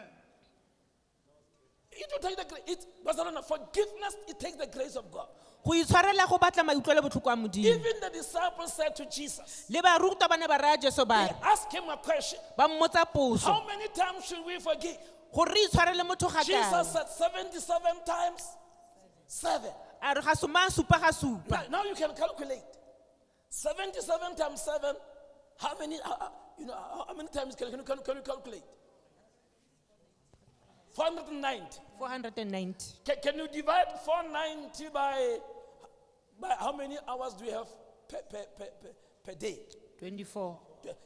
It will take the grace. Forgiveness, it takes the grace of God. Go itshwarela go batla mautlwelo a botlhoko a modimo. Even the disciples said to Jesus, Le baruta ba ne ba raya Jesu ba they re, asked him a question. ba mmotsa potso How many times should we forgive? gore re itshwarele motho ga Jesus kae. said 77 times 7. A re ga soma a supa ga supa. Now you can calculate. 77 times 7. How many? How many times can you calculate? 490. 490. Can you divide 490 by how many hours do we have per day? 24.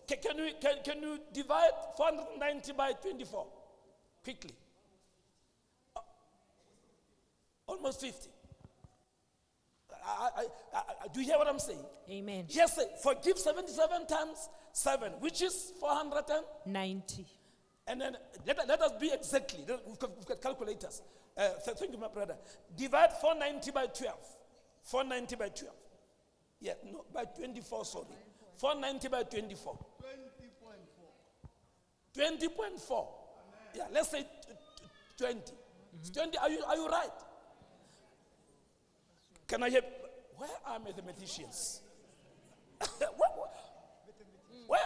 Can you divide 490 by 24? Quickly. Almost 50. Do you hear what I'm saying? Amen. Yes, forgive 77 times 7, which is 490. 90. And then let us be exactly. We've got calculators. Thank you, my brother. Divide 490 by 12. 490 by 12. Yeah, no, by 24, sorry. 490 by 24. 20.4. 20.4. Yeah, let's say 20. It's 20. Are you right? Can I hear? Where are mathematicians? where?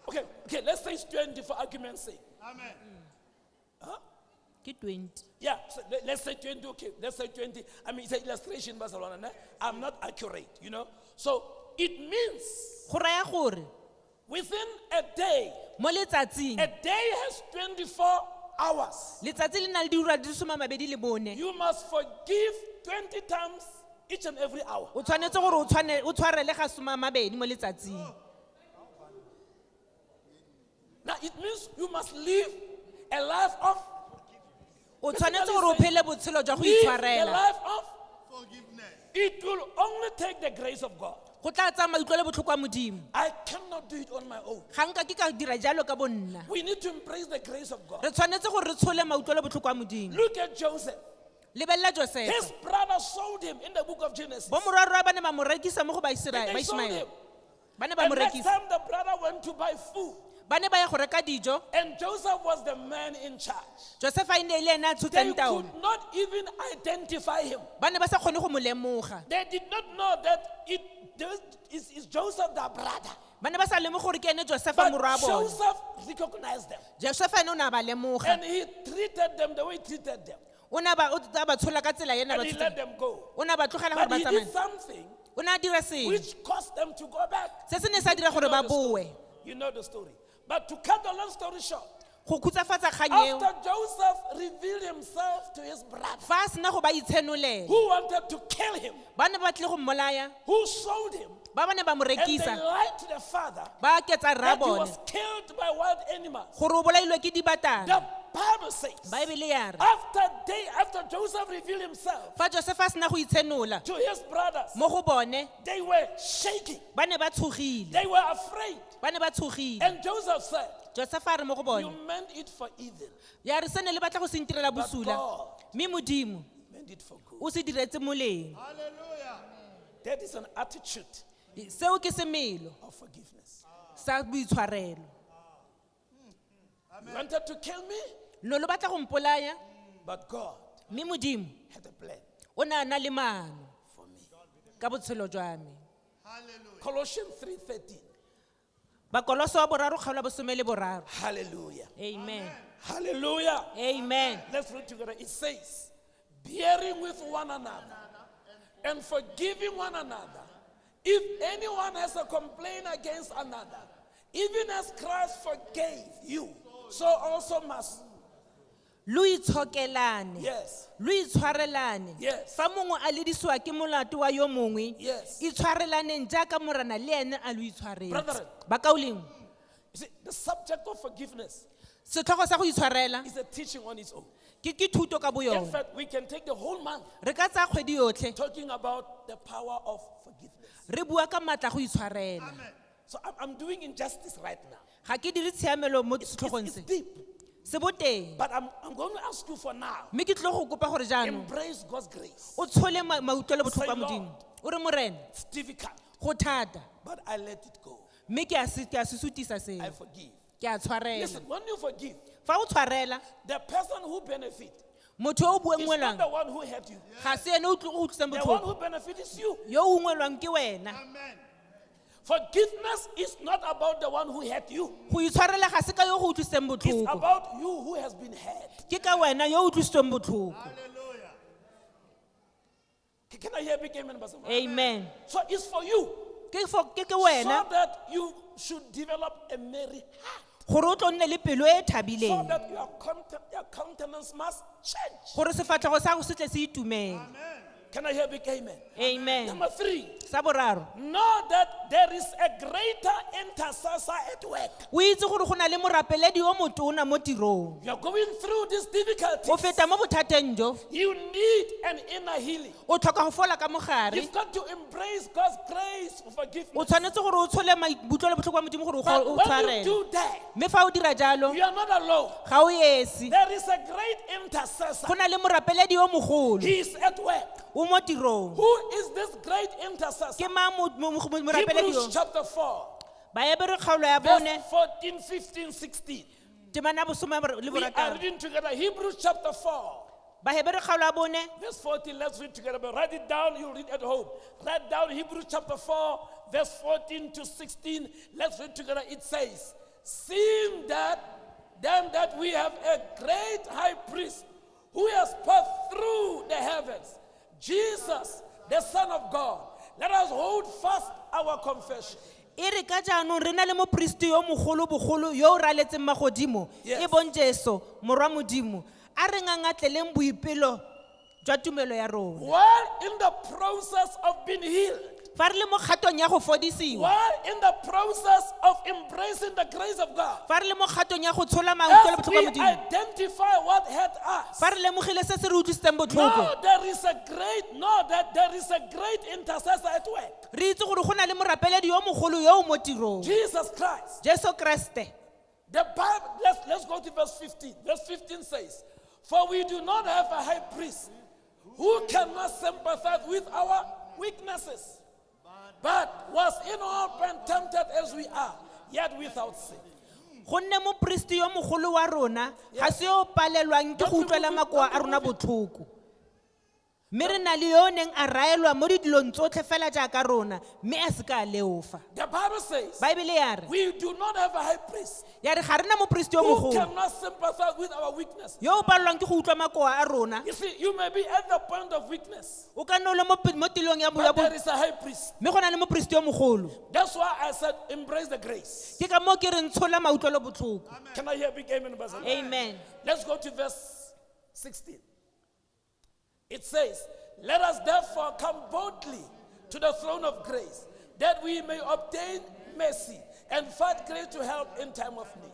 Okay, let's say it's 20 for argument's sake. Amen. Ke 20. Yeah, so let's say 20, okay, let's say 20. I mean, it's an illustration, Barcelona. I'm not accurate, you know. So it means Go raya gore within a day, mo letsatsing a day has 24 hours. letsatsi le na le diura di le 24. You must forgive 20 times each and every hour. O tshwanetse gore o tshwarele ga 20 mo letsatsing. Now it means you must live a life of O tshwanetse gore o phele botshelo jwa go live a itshwarela. life of. Forgiveness. It will only take the grace of God. Go go tla tsaya maitlho le botlhoko a modimo I cannot do it on my own. ga nka ke ka dira jalo ka bonna We need to embrace the grace of God. re tshwanetse gore re tshole maitlho le botlhoko a modimo Look at Joseph. lebelela His josefa brother sold him in the book of Genesis. bo morwarra ba ne ba mo rekisa mo go They sold him. baismaele ba ne ba And mo next rekisa time the brother went to buy food, ba ne ba ya go reka dijo and Joseph was the man in charge. josefa e ne e le ene a They tshotseng taolo could not even identify him. ba ne ba sa kgone go mo lemoga They did not know that it is Joseph their brother. ba ne ba sa lemoge gore ke ene josefa But morwa a bone Joseph recognized them. josefa ene o ne a ba lemoga And he treated them the way he treated them. o ne a ba tshola ka tsela ena And he let them go. o ne a ba tlogela gore But ba he tsamaya did something o ne a dira sengwe which caused them to go back. se se ne sa dira gore ba boe You know the story. But to cut the long story short, go khutsafatsa kgang eo after Joseph revealed himself to his brother, fa a sena go ba itshenolela who wanted to kill him, ba ne ba tle go mmolaya who sold him, ba ba ne ba mo and they rekisa lied to the father ba ketsa rra that he bone was killed by wild animals. gore o bolailwe ke dibatana The Bible says, baebele ya re after Joseph revealed himself fa josefa a sena go itshenola to his brothers, mo go bone they were shaking. ba ne ba tshogile They were afraid. ba ne ba tshogile And Joseph said, josefa a re mo go you bone meant it for evil, ya re sene le batla go se ntirela but bosula God mme modimo meant it for good. o se diretse moleng Hallelujah. That is an attitude seo ke semelo of forgiveness. sa boitshwarelo You wanted to kill me, no lo batla go mpolaya but God mme modimo had a plan o ne a na le maano for me. ka botshelo jwa me Hallelujah. Colossians 3:13. bakoloso wa boraro kgaolo ya bosome le boraro Hallelujah. amen Hallelujah. amen Let's read together. It says, bearing with one another and forgiving one another. If anyone has a complaint against another, even as Christ forgave you, so also must. lo itshokelane Yes. lo itshwarelane Yes. fa mongwe a ledisiwa ke molato wa yo mongwe Yes. itshwarelaneng jaaka morana le ene a lo itshwaretse Brethren. bakaoleng You see, the subject of forgiveness setlhogo sa go itshwarela is a teaching on its own. ke thuto ka In boyone fact, we can take the whole month re ka tsaya kgwedi yotlhe talking about the power of forgiveness. re bua ka maatla go itshwarela So I'm doing injustice right now. ga ke dire tshiamelo mo It's setlhogong se deep. se boteng But I'm going to ask you for now, mme ke tlo go kopa gore jaanong embrace God's grace. o tshole mautlwa le Say, botlhoko a Lord. modimo o re morena It's difficult, go thata but I let it go. mme ke a se sutisa I seo forgive. ke a tshwarela Listen, when you forgive, fa o tshwarela the person who benefits motho yo o is not buengwelwang the one who hurt you. ga se ene o tlo go utlwisang The one botlhoko who benefits is you. yo o ungwelwang ke wena Amen. Forgiveness is not about the one who hurt you. go itshwarela ga se ka yo go utlwisang It's botlhoko about you who has been hurt. ke ka wena yo o utlwisitsweng botlhoko Hallelujah. Can I hear big amen? Pastor? amen So it's for you, ke so wena that you should develop a merry heart, gore o tlo nne le pelo e e so thabileng that your countenance must change. gore sefatlhego sa go se tle se itumele Can I hear big amen? amen Number 3, sa boraro know that there is a greater intercessor at work. o itse gore go na le morapeledi o motona mo tirong You're going through this difficulty. o feta mo bothateng jo You need an inner healing. o tlhoka go fola ka mogare You've got to embrace God's grace for o forgiveness. tshwanetse gore o tshole maikutlo le botlhoko wa modimo gore But o when you tshwarele do that, mme fa o dira jalo you are not alone. ga o esi There is a great intercessor. go na le morapeledi o mogolo He is at work. o mo tirong Who is this great intercessor? ke mang morapeledi Hebrews yo chapter 4, baebere kgaolo ya bone verse 14, 15, 16. temana bosome le We are borataro reading together. Hebrews chapter 4, bahebere kgaolo ya bone verse 14. Let's read together. But write it down. You read at home. Write down Hebrews chapter 4, verse 14 to 16. Let's read together. It says, seeing that we have a great high priest who has passed through the heavens, Jesus, the Son of God, let us hold fast our confession. e re ka jaanong re na le moporesiti yo mogolo-bogolo yo o raletseng magodimo Yes. e bong jesu morwa modimo a re ngangatleleng boipelo jwa tumelo ya rona While in the process of being healed, fa re le mo kgatong ya go fodisiwa while in the process of embracing the grace of God, fa re le mo kgatong ya go tshola mautlo le as botlhoko we ba modimo identify what hurt us, fa re lemogile se se re utlwisitseng botlhoko know there is a great intercessor at work. re itse gore go na le morapeledi yo mogolo yo o mo tirong Jesus Christ. jesu kreste The Bible, let's go to verse 15. Verse 15 says, "For we do not have a high priest who cannot sympathize with our weaknesses, but was in all point tempted as we are, yet without sin." gonne moporiste yo mogolo wa rona ga se yo o palelwang ke go utlwela makoa a rona botlhoko mme re na le yo o neng a raelwa mo didilong tsotlhe fela jaaka rona mme a se ka a leofa The Bible says, baebele ya re we do not have a high priest ya re ga re na moporiste yo who mogolo cannot sympathize with our weakness. yo o palelwang ke go utlwa makoa a rona You see, you may be at the point of weakness, o ka nne o le mo tilong ya but there is a high priest. mme go na le moporiste yo mogolo That's why I said, embrace the grace. ke ka moo ke reng tshola mautlwelo botlhoko Can I hear a big amen? Brother? amen Let's go to verse 16. It says, "Let us therefore come boldly to the throne of grace, that we may obtain mercy and find grace to help in time of need."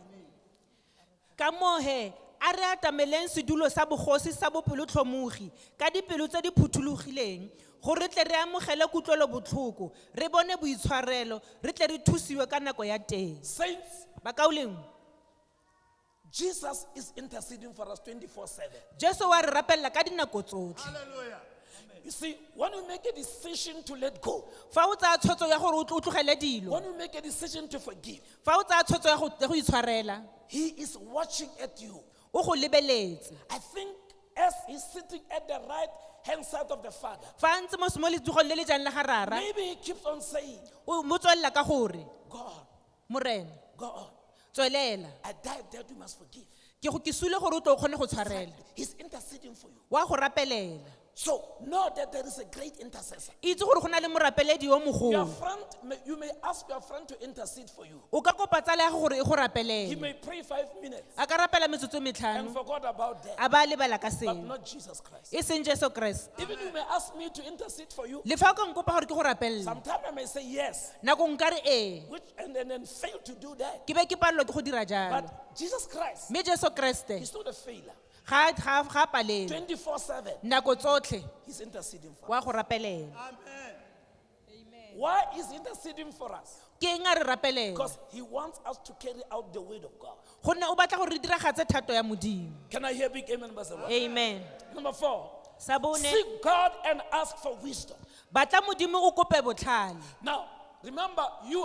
ka moo he a re atameleng sedulo sa bogosi sa bopelotlhomogi ka dipelo tse di phuthulogileng gore re tle re amogele kutlwelo botlhoko re bone boitshwarelo re tle re thusiwe ka nako ya teng Saints, bakaoleng Jesus is interceding for us 24/7. jesu wa re rapelela ka dinako tsotlhe Hallelujah. You see, when we make a decision to let go, fa o tsaya tshwetso ya gore o tlogele dilo when we make a decision to forgive, fa o tsaya tshwetso ya go itshwarela He is watching at you. o go lebeletse I think as He's sitting at the right hand side of the Father, fa a ntse mo letsogong le le jang la ga rara maybe He keeps on saying, o mo tswelela ka gore "Go on, morena go on. tswelela I died that you must forgive." ke sule gore o tle o kgone go tshwarela He's interceding for you. wa go rapelela So know that there is a great intercessor. itse gore go na le morapeledi yo Your mogolo friend, you may ask your friend to intercede for you. o ka kopa tsala ya go gore e go He rapelele may pray 5 minutes a ka rapela metsotso and metlhano forgot about that, a ba a lebala ka but seno not Jesus Christ. e seng jesu kreste Even you may ask me to intercede for you. le fa o ka nkopa gore ke go rapelele Sometimes I may say yes, nako nka re ee and then fail to do that. ke be ke palelwa ke go dira jalo But Jesus Christ, mme jesu kreste He's not a failure. ga a palelwe 24/7, nako tsotlhe He's interceding for us. wa go rapelela Amen. Why is He interceding for us? ke eng a re rapelela Because He wants us to carry out the word of God. gonne o batla gore re diragatse thato ya modimo Can I hear big amen? Brother? amen Number 4, sa bone seek God and ask for wisdom. batla modimo o kope botlhale Now, remember, you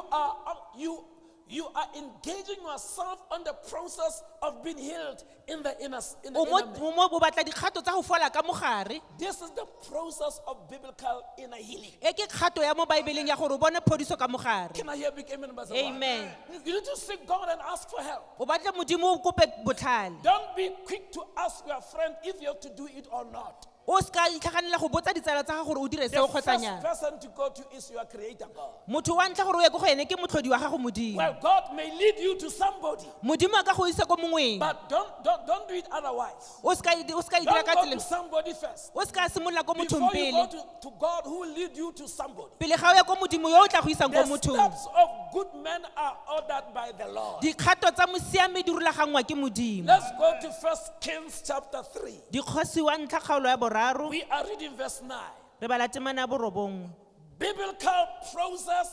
are engaging yourself on the process of being healed in the inner o man. mo bo batla dikgato tsa go fola ka mogare This is the process of biblical inner healing. e ke kgato ya mo baebeleng ya gore o bone phodiso ka mogare Can I hear big amen? Brother? amen You need to seek God and ask for help. o batla modimo o kope botlhale Don't be quick to ask your friend if you have to do it or not. o ska itlhaganela go botsa ditsala tsa ga gore o dire The seo first kgotsanyana person to go to is your creator God. motho wa ntlha gore o ye ko go ene ke motlhodi wa gago modimo Well, God may lead you to somebody, modimo a ka go isa ko mongweng but don't do it otherwise. o ska e dira Don't ka go tsela to somebody first. o ska simolola ko mothong Before you go pele to God who will lead you to somebody. pele ga o ya ko modimo yo o tla go isang ko The mothong steps of good men are ordered by the Lord. dikgato tsa mosiame di rulagangwa ke modimo Let's go to 1 Kings chapter 3. dikgosi wa ntlha kgaolo ya boraro We are reading verse 9. re bala temana ya borobong Biblical process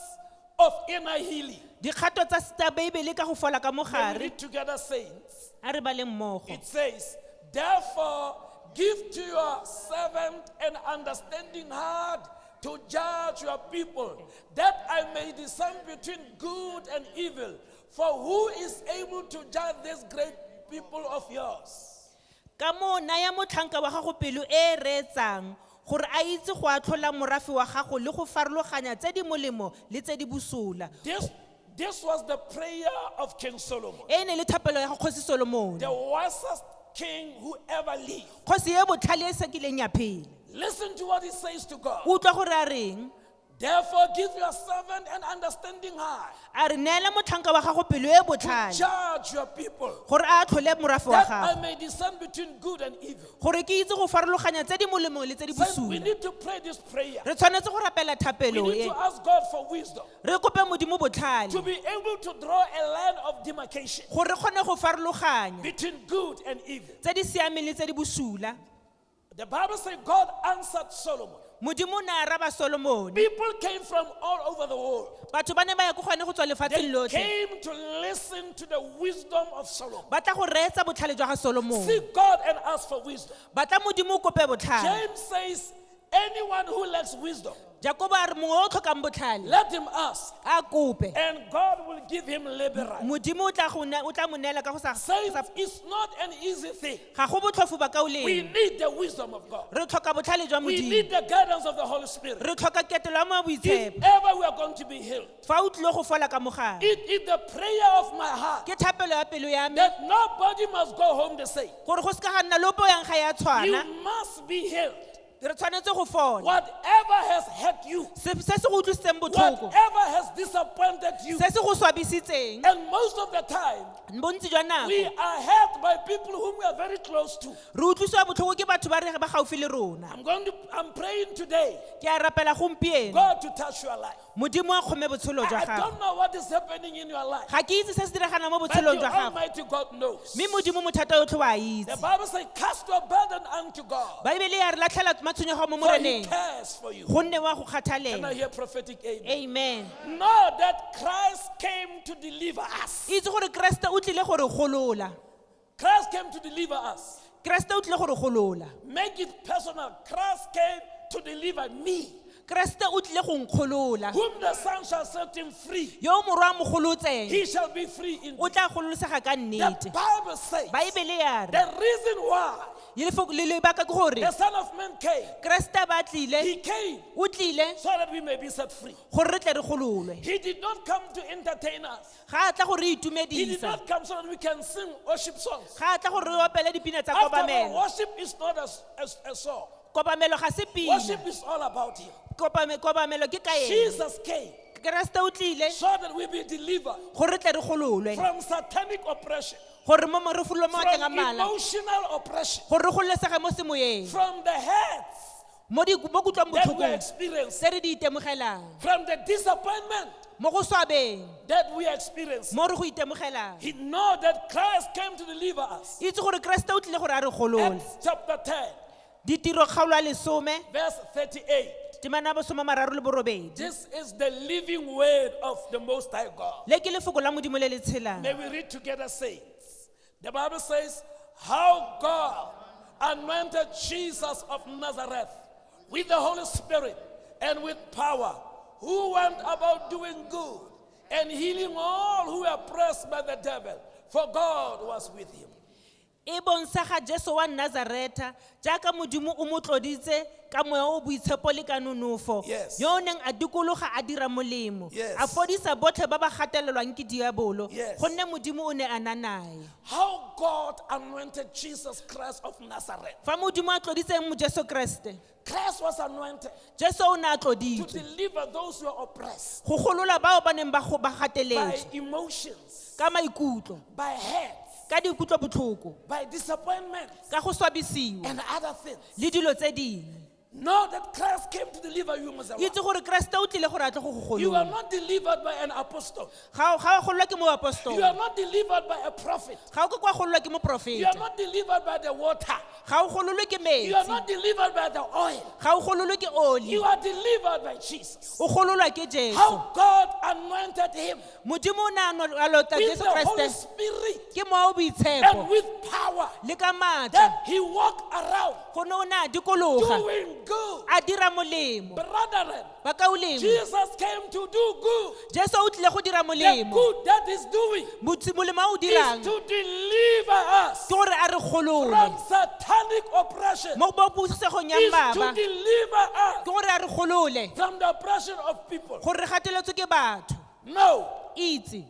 of inner healing. dikgato tsa seta baebele ka go fola ka When we mogare read together, saints, a re baleng mmogo it says, "Therefore, give to your servant an understanding heart to judge your people, that I may discern between good and evil. For who is able to judge this great people of yours?" ka moo naya motlhanka wa gago pelo e e reetsang gore a itse go atlhola morafe wa gago le go farologanya tse di molemo le tse di bosola This was the prayer of King Solomon, e ne le thapelo ya go kgosi solomone the wisest king who ever lived. kgosi e botlhale e sa kileng ya phela Listen to what he says to God. o utlwa gore a reng Therefore, give your servant an understanding heart a re neela motlhanka wa gago pelo e botlhale judge your people, gore a tlhole morafe wa that I gago may discern between good and evil. gore ke itse go farologanya tse di molemo le tse di Friends, we bosula need to pray this prayer. re tshwanetse go rapela We thapelo need e to ask God for wisdom re kope modimo botlhale to be able to draw a line of demarcation gore re kgone go farologanya between good and evil. tse di siameng le tse di bosula The Bible says God answered Solomon. modimo o ne a raba solomone People came from all over the world. batho ba ne ba ya ko gone go tswa They lefatsheng lotlhe came to listen to the wisdom of Solomon. ba tla go reetsa botlhale jwa ga solomone Seek God and ask for wisdom. ba tla modimo o kope botlhale James says, anyone who lacks wisdom, jakobo a re mongwe o tlhokang botlhale let him ask, a kope and God will give him liberally. modimo o tla mo neela ka go sa Saints, it's not an easy thing. ga go botlhofo ba ka o We leng need the wisdom of God. re tlhoka botlhale jwa We modimo need the guidance of the Holy Spirit. re tlhoka ketelo ya mo If boitshepo ever we are going to be healed, fa o tlile go fola ka mogare it is the prayer of my heart ke thapelo ya pelo ya me that nobody must go home the same. gore go se ka ga nna le opo yang ga ya tshwana You must be healed. re tshwanetse go fola Whatever has hurt you, se se go utlwisitseng botlhoko whatever has disappointed you, se se go swabisitseng and most of the time, bontsi jwa we nako are hurt by people whom we are very close to. re utlwisiwa botlhoko ke batho ba ba gaufi le rona I'm praying today, ke a rapela gompieno God to touch your life. modimo a kgome botshelo I jwa gago don't know what is happening in your life, ga ke itse se se diragana mo but botshelong the jwa gago Almighty God knows. mme modimo mothata yotlhe wa The itse Bible says, cast your burden unto God, baebele ya re latlhela matshwenyego mo for He moreneng cares for you. gonne wa go Can I kgathalela hear prophetic amen? amen Know that Christ came to deliver us. itse gore keresete o tlile gore golola Christ came to deliver us. keresete o tlile gore golola Make it personal. Christ came to deliver me. keresete o tlile go nkgolola Whom the Son shall set him free, yo morwa mo golotseng he shall be free indeed. o tla gololosega ka The nnete Bible says baebele ya re the reason why le lebaka ke gore the Son of Man came, keresete ba tlile he came o tlile so that we may be set free. gore re tle re gololwe He did not come to entertain us. ga a tla gore re He did itumedisa not come so that we can sing worship songs. ga a tla gore re opele dipina tsa After all, kobamelo worship is not a song. kobamelo ga se pina Worship is all about Him. kobamelo ke ka ene Jesus came keresete o tlile so that we be delivered gore re tle re gololwe from satanic oppression, gore mo re fololwe mo matleng a from mala emotional oppression, gore re gololesege mo semoyeng from the hurts mo kutlwang that we botlhokong experience, tse re di itemogelang from the disappointment mo go swabeng that we experience. mo re go itemogelang He know that Christ came to deliver us. itse gore keresete o tlile gore a re golole Acts chapter 10, ditiro kgaolo ya lesome verse 38. temana bosome mararo le borobedi This is the living word of the Most High God. le ke lefoko la modimo le le tshelang May we read together, saints. The Bible says, how God anointed Jesus of Nazareth with the Holy Spirit and with power, who went about doing good and healing all who were oppressed by the devil, for God was with him. e bontshaga jesu wa nazareta jaaka modimo o mo tloditse ka moya o boitshepo le ka nonofo Yes. yo o neng a dikologa a dira molemo Yes. a fodisa botlhe ba ba gatelelwang ke diabolo Yes. gonne modimo o ne a na nae How God anointed Jesus Christ of Nazareth. fa modimo a tloditseng mo jesu kreste Christ was anointed jesu o ne a to tloditswe deliver those who are oppressed go golola bao ba neng ba by gateletswe emotions, ka maikutlo by hurts, ka dikutlo botlhoko by disappointment, ka go swabisiwa and other things. le dilo tse dingwe Know that Christ came to deliver you, Mazawa. itse gore kreste o tlile gore a tle go go You are golola not delivered by an apostle. ga o gololwa ke You are moapostole not delivered by a prophet. ga o ke kwa gololwa ke You are moprofeta not delivered by the water. ga o gololwe ke You are metsi not delivered by the oil. ga o gololwe ke oli You are delivered by Jesus. o gololwa ke jesu How God anointed him modimo o ne a lota with jesu the Holy kreste Spirit ke moya o and boitshepo with power, le ka maatla that he walked around go ne o ne a dikologa doing good. a dira molemo Brethren, ba ka olemo Jesus came to do good. jesu o tlile go dira The molemo good that is doing molemo a o is dirang to deliver us ke gore a re golole from satanic oppression, mo bo pusegong ya is to mmaba deliver us ke gore a re golole from the oppression of people. gore re gateletswe ke batho No, itse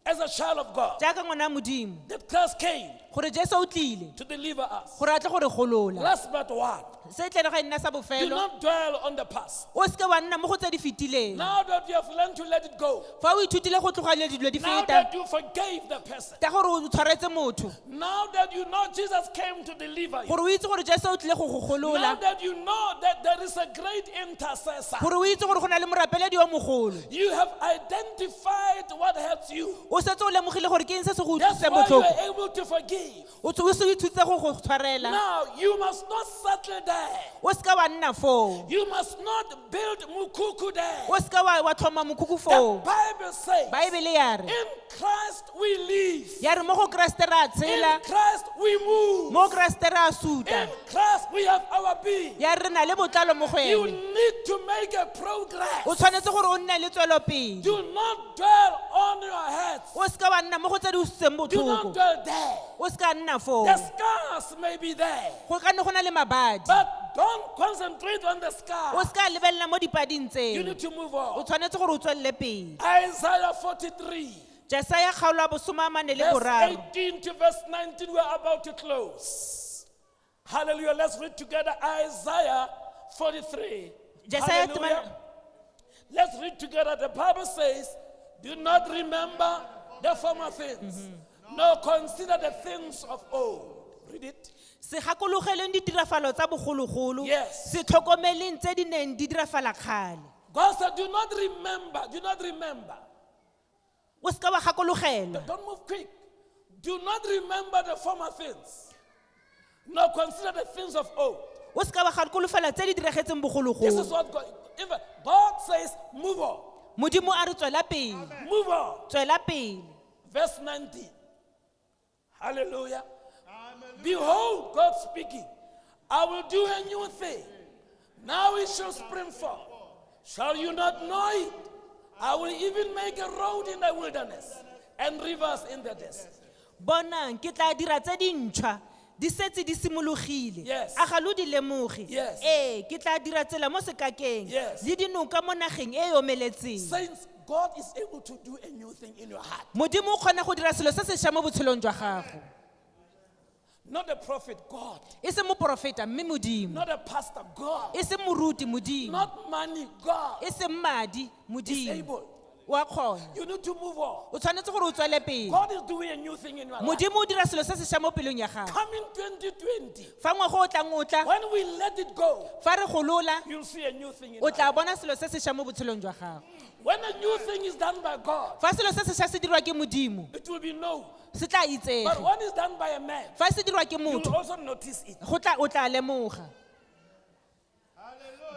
as a child of God, jaaka ngwana wa modimo that Christ came gore jesu o tlile to deliver us. gore a tle gore golola Last but one, se tle re ga nna sa do bofelo not dwell on the past. o seke wa nna mo go tse di fetileng Now that you have learned to let it go, fa o ithutile go tlogelela dilo di now feta that you forgave the person, ka gore o tshwaretse motho now that you know Jesus came to deliver you, gore o itse gore jesu o tlile go go now golola that you know that there is a great intercessor, gore o itse gore go na le morapeledi yo mogolo you have identified what helps you. o setse o lemogile gore ke eng se se go That's utlwisitseng why you botlhoko are able to forgive. o se o ithutse go go tshwarela Now, you must not settle there. o seka wa nna foo You must not build mukuku there. o seka wa tlhoma mokhukhu The foo Bible says, baebele ya re in Christ we live. ya re mo go keresete re a In tshela Christ we move. mo keresete re a suta In Christ we have our being. ya re na le botlalo mo go You ene need to make a o progress. tshwanetse gore o nne le tswelopele Do not dwell on your heads. o seka wa nna mo go tse di usitseng Do not botlhoko dwell there. o seka nna foo The scars may be there, go ka nne go na le mabadi but don't concentrate on the o scars. seka lebelela mo dipading You tseo need to move o on. tshwanetse gore o tswelele pele Isaiah 43. jesaya kgaolo ya bosome a mane le Verse boraro 18 to verse 19, we're about to close. Hallelujah. Let's read together Isaiah 43. Jesaya Hallelujah. Let's read together. The Bible says, do not remember the former things, nor consider the things of old. Read it. se gakologeleng ditirafalo tsa bogologolo Yes. se tlhokomeleng tse di neng di dirafala kgale God said, do not remember. o seka wa gakologela Don't move quick. Do not remember the former things, nor consider the things of old. o seka wa gakolofela tse di diragetseng This is bogologolo what God says, move on. modimo a re tswela pele Move on. tswela pele Verse 19. Hallelujah. Behold, God speaking, I will do a new thing. Now it shall spring forth. Shall you not know it? I will even make a road in the wilderness and rivers in the desert. bonang ke tla dira tse dintšhwa di setse di simologile Yes. a ga lo di lemoge Yes. ke tla dira tsela mo sekakeng Yes. le dinoka mo nageng e e omeletseng Saints, God is able to do a new thing in your heart. modimo o kgona go dira selo se sešwa mo botshelong jwa gago Not a prophet, God. e se moporofeta mme modimo Not a pastor, God. e se moruti modimo Not money, God. e se mmadi Is modimo able. wa kgona You need to move on. o tshwanetse gore o tswele pele God is doing a new thing in your life. modimo o dira selo se sešwa mo pelong ya gago Coming 2020, fa ngwaga o tlang o tla when we let it go, fa re golola you'll see a new thing in o your tla life. bona selo se sešwa mo botshelong jwa gago When a new thing is done by God, fa selo se sešwa se dirwa ke modimo it will be known. se tla But itsege when it's done by a man, fa se dirwa ke you motho will also notice it. o tla lemoga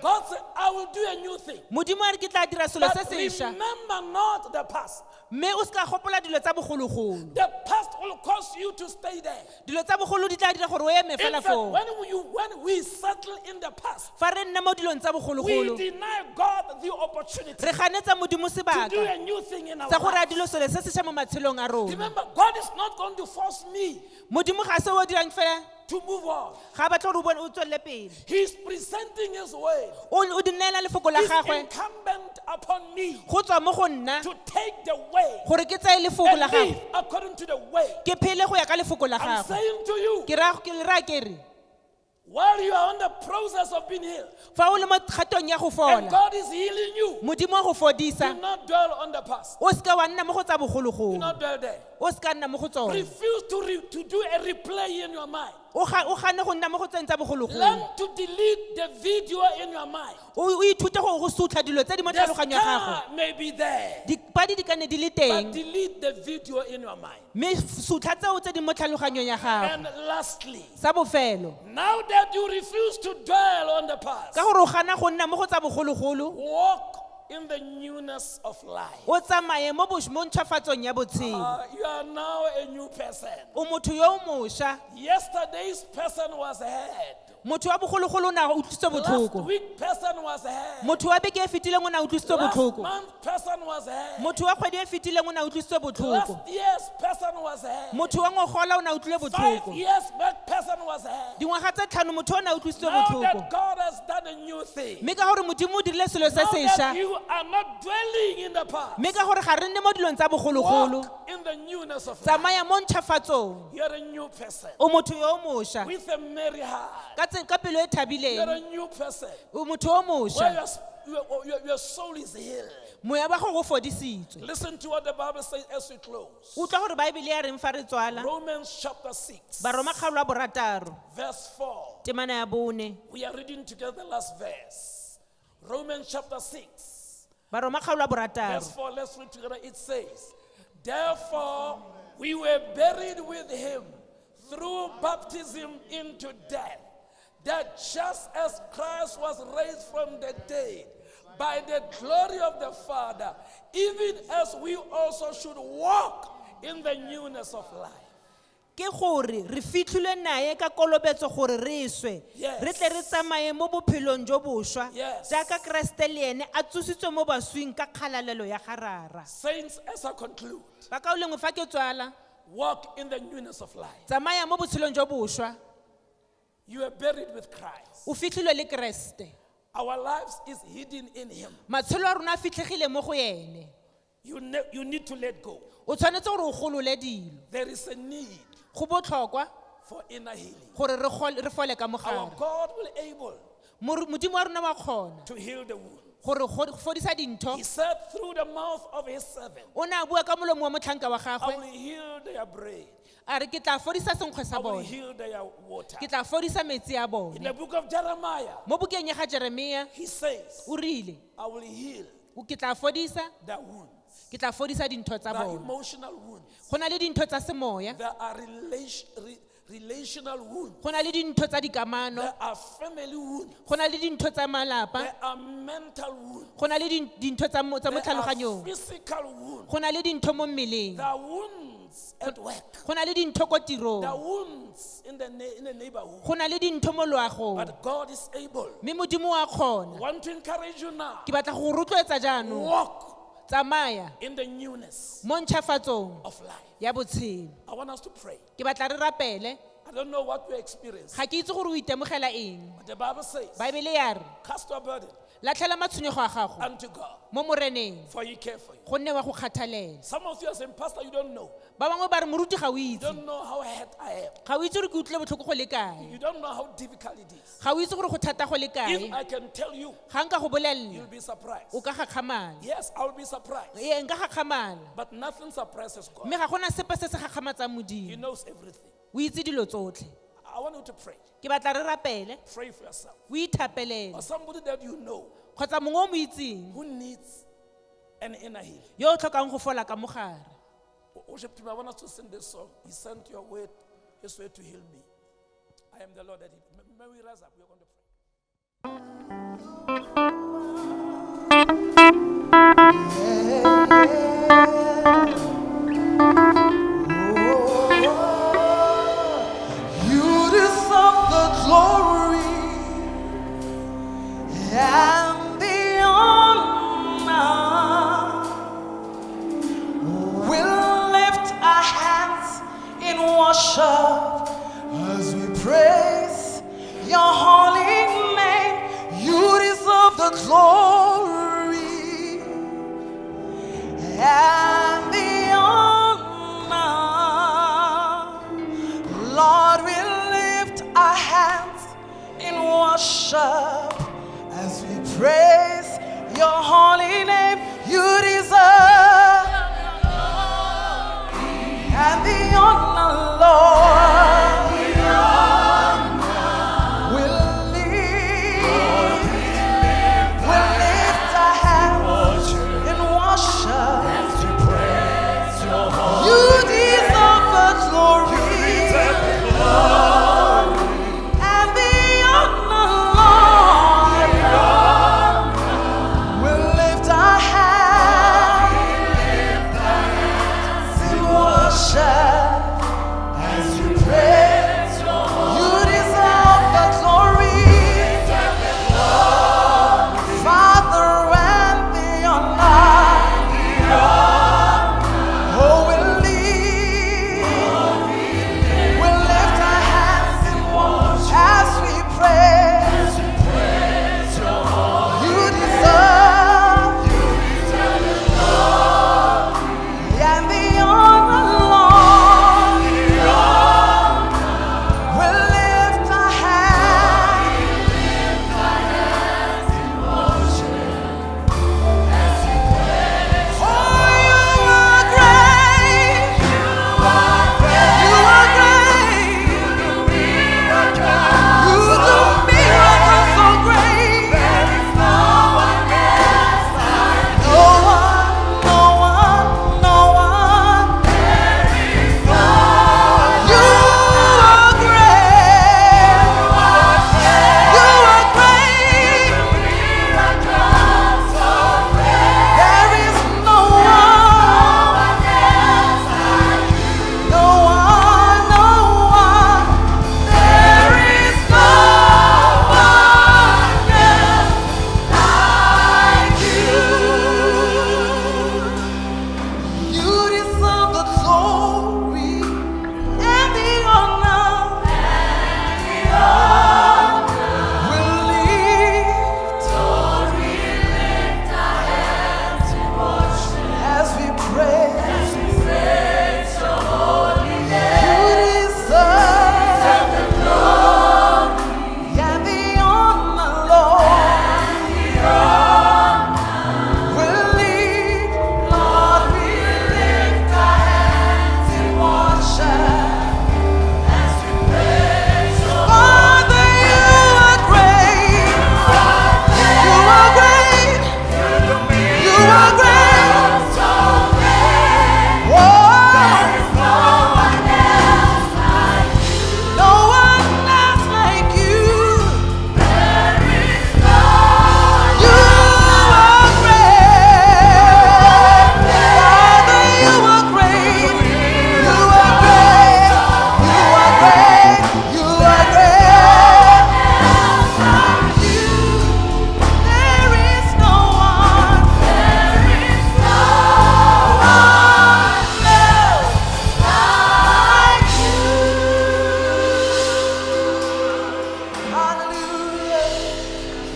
God said, I will do a new thing. modimo a re ke tla dira selo se But sešwa remember not the past. mme o se ka gopola dilo tsa bogologolo The past will cause you to stay there. dilo tsa bogolo di tla dira gore o eme In fela fact, foo when we settle in the past, fa re nne mo dilong tsa we bogologolo deny God the opportunity re ganetsa modimo to do sebaka a new thing in our tsa gore a life. dilo selo se sešwa mo matshelong a rona Remember, God is not going to force me modimo ga se o dirang fela to move on. ga a batla gore o tswelele pele He's presenting His word. o di neela lefoko la It's gagwe incumbent upon me go tswa mo go nna to take the way gore ke tseye lefoko la and live gagwe according to the way. ke phele go ya ka lefoko la I'm gagwe saying to you, ke ra ke re while you are on the process of being healed, fa o le mo kgatong ya go and fola God is healing you, modimo wa go fodisa do not dwell on the past. o seka wa nna mo go tsa Do bogologolo not dwell there. o seka nna mo go tsone Refuse to do a replay in your mind. o gane go nna mo go tseng tsa Learn bogologolo to delete the video in your mind. o ithute gore go sutlha dilo tse di mo The tlhaloganyo ya gago scar may be there, dipadi di ka ne di le but teng delete the video in your mind. mme sutlha tseo tse di mo tlhaloganyong ya gago And lastly, sa bofelo now that you refuse to dwell on the past, ka gore o gana go nna mo go tsa bogologolo walk in the newness of life. o tsamaye mo ntšhwafatsong ya botshelo You are now a new person. o motho yo o mošwa Yesterday's person was head. motho wa bogologolo o ne a utlwisitse Last botlhoko, week person was here. motho wa beke e fetileng o ne a utlwisitse Last botlhoko, month person was here. motho wa kgwedi e fetileng o ne a utlwisitse botlhoko, Last year's person was here. motho wa ngogola o ne a utlwile 5 botlhoko, years back person was here. dingwaga tse tlhano motho o ne a utlwisitse Now botlhoko. that God has done a new thing. Mme ka gore modimo o dirile selo se Now that sešwa, you are not dwelling in the past. mme ka gore ga re nne mo dilong tsa bogologolo, Walk in the newness of life. tsamaya mo ntšhafatsong, You're a new person. o motho yo o mošwa, With a merry heart. ka pelo e You're thabileng, a new person. o motho o Where mošwa, your soul is healed. moya wa gago o fodisitswe. Listen to what the Bible says as we close. Utlwa gore baebele ya reng fa re tswala, Romans chapter 6, baroma kgaolo ya borataro, verse 4. temana ya bone, We are reading together the last verse. Romans chapter 6, baroma kgaolo ya verse borataro. 4. Let's read together. It says, therefore we were buried with him through baptism into death, that just as Christ was raised from the dead by the glory of the Father, even as we also should walk in the newness of life. Ke gore re fitlhile nae ka kolobetso gore re swe, Yes. re tle re tsamaye mo bophelong jo bošwa, Yes. jaaka Kriste le ene a tsositswe mo baswing ka kgalalelo ya garara. Saints, as I conclude, Ba ka o lengwe fa ke tswala, walk in the newness of life. tsamaya mo botshelong jo bošwa, You are buried with Christ. o fitlhilwe le Kriste. Our lives is hidden in him. Matshelo a rona a fitlhegile mo go ene. You need to let go. O tshwanetse gore o golole dilo. There is a need Go botlhokwa for inner healing. gore re fole ka Our mogare. God will able Modimo wa rona wa kgona to heal the wound. gore go fodisa dintho. He said through the mouth of his servant, O ne a bua ka molomo wa motlhanka wa I will gagwe, heal their bread. a re ke tla fodisa senkgwe I sa will bone, heal their water. ke tla fodisa metsi a In bone. the book of Jeremiah, Mo bukeng ya ga Jeremia he says, o rile, I will heal ke tla fodisa, the wounds, ke tla fodisa dintho tsa the bone. emotional wounds. Go na le dintho tsa semoya, There are relational wounds. go na le dintho tsa dikamano, There are family wounds. go na le dintho tsa malapa, There are mental wounds. go na le dintho tsa mo There are tlhaloganyong, physical wounds. go na le dintho mo mmeleng, There are wounds at work. go na le dintho ko There are tirong, wounds in the neighborhood. go na le dintho mo loagong. But God is able. Mme modimo wa I kgona. want to encourage you now. Ke batla go rotloetsa jaanong, Walk tsamaya in the newness mo ntšhafatsong of life. ya botshelo. I want us to pray. Ke batla re rapele, I don't know what you experience. ga ke itse gore o itemogela eng. But the Bible says, Baebele ya re, cast your burden latlhela matshwenyego a gago unto God, mo moreneng, for he cares for you. gonne wa go kgathalela. Some of you are saying, Pastor, you don't know. Ba bangwe ba re moruti ga o You itse, don't know how hurt I am. ga o itse gore ke utlwile botlhoko go le kae, You don't know how difficult it is. ga o itse gore go thata go le If kae. I can tell you, Ga nka go you'll bolelela, be surprised. o ka gakgamala. Yes, I will be surprised. Ee, nka gakgamala. But nothing surprises God. Mme ga gona sepe se se gakgamatsang He modimo. knows everything. O itse dilo tsotlhe. I want you to pray. Ke batla re rapele, Pray for yourself. o ithapelele. Or somebody that you know Kgotsa mongwe o mo itseng, who needs an inner healing. yo o tlhokang go fola ka mogare. Worship team, I want us to sing this song. He sent your word, his way to heal me. I am the Lord that healed. May we rise up. We are going to pray. You deserve the glory and the honor. We'll lift our hands in worship as we praise your holy name. You deserve the glory and the honor. Lord, we lift our hands in worship as we praise your holy name. You deserve and the honor, Lord. We'll lift our hands in worship. You deserve the glory and the honor, Lord. We'll lift our hands.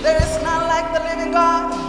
There is none like the living God.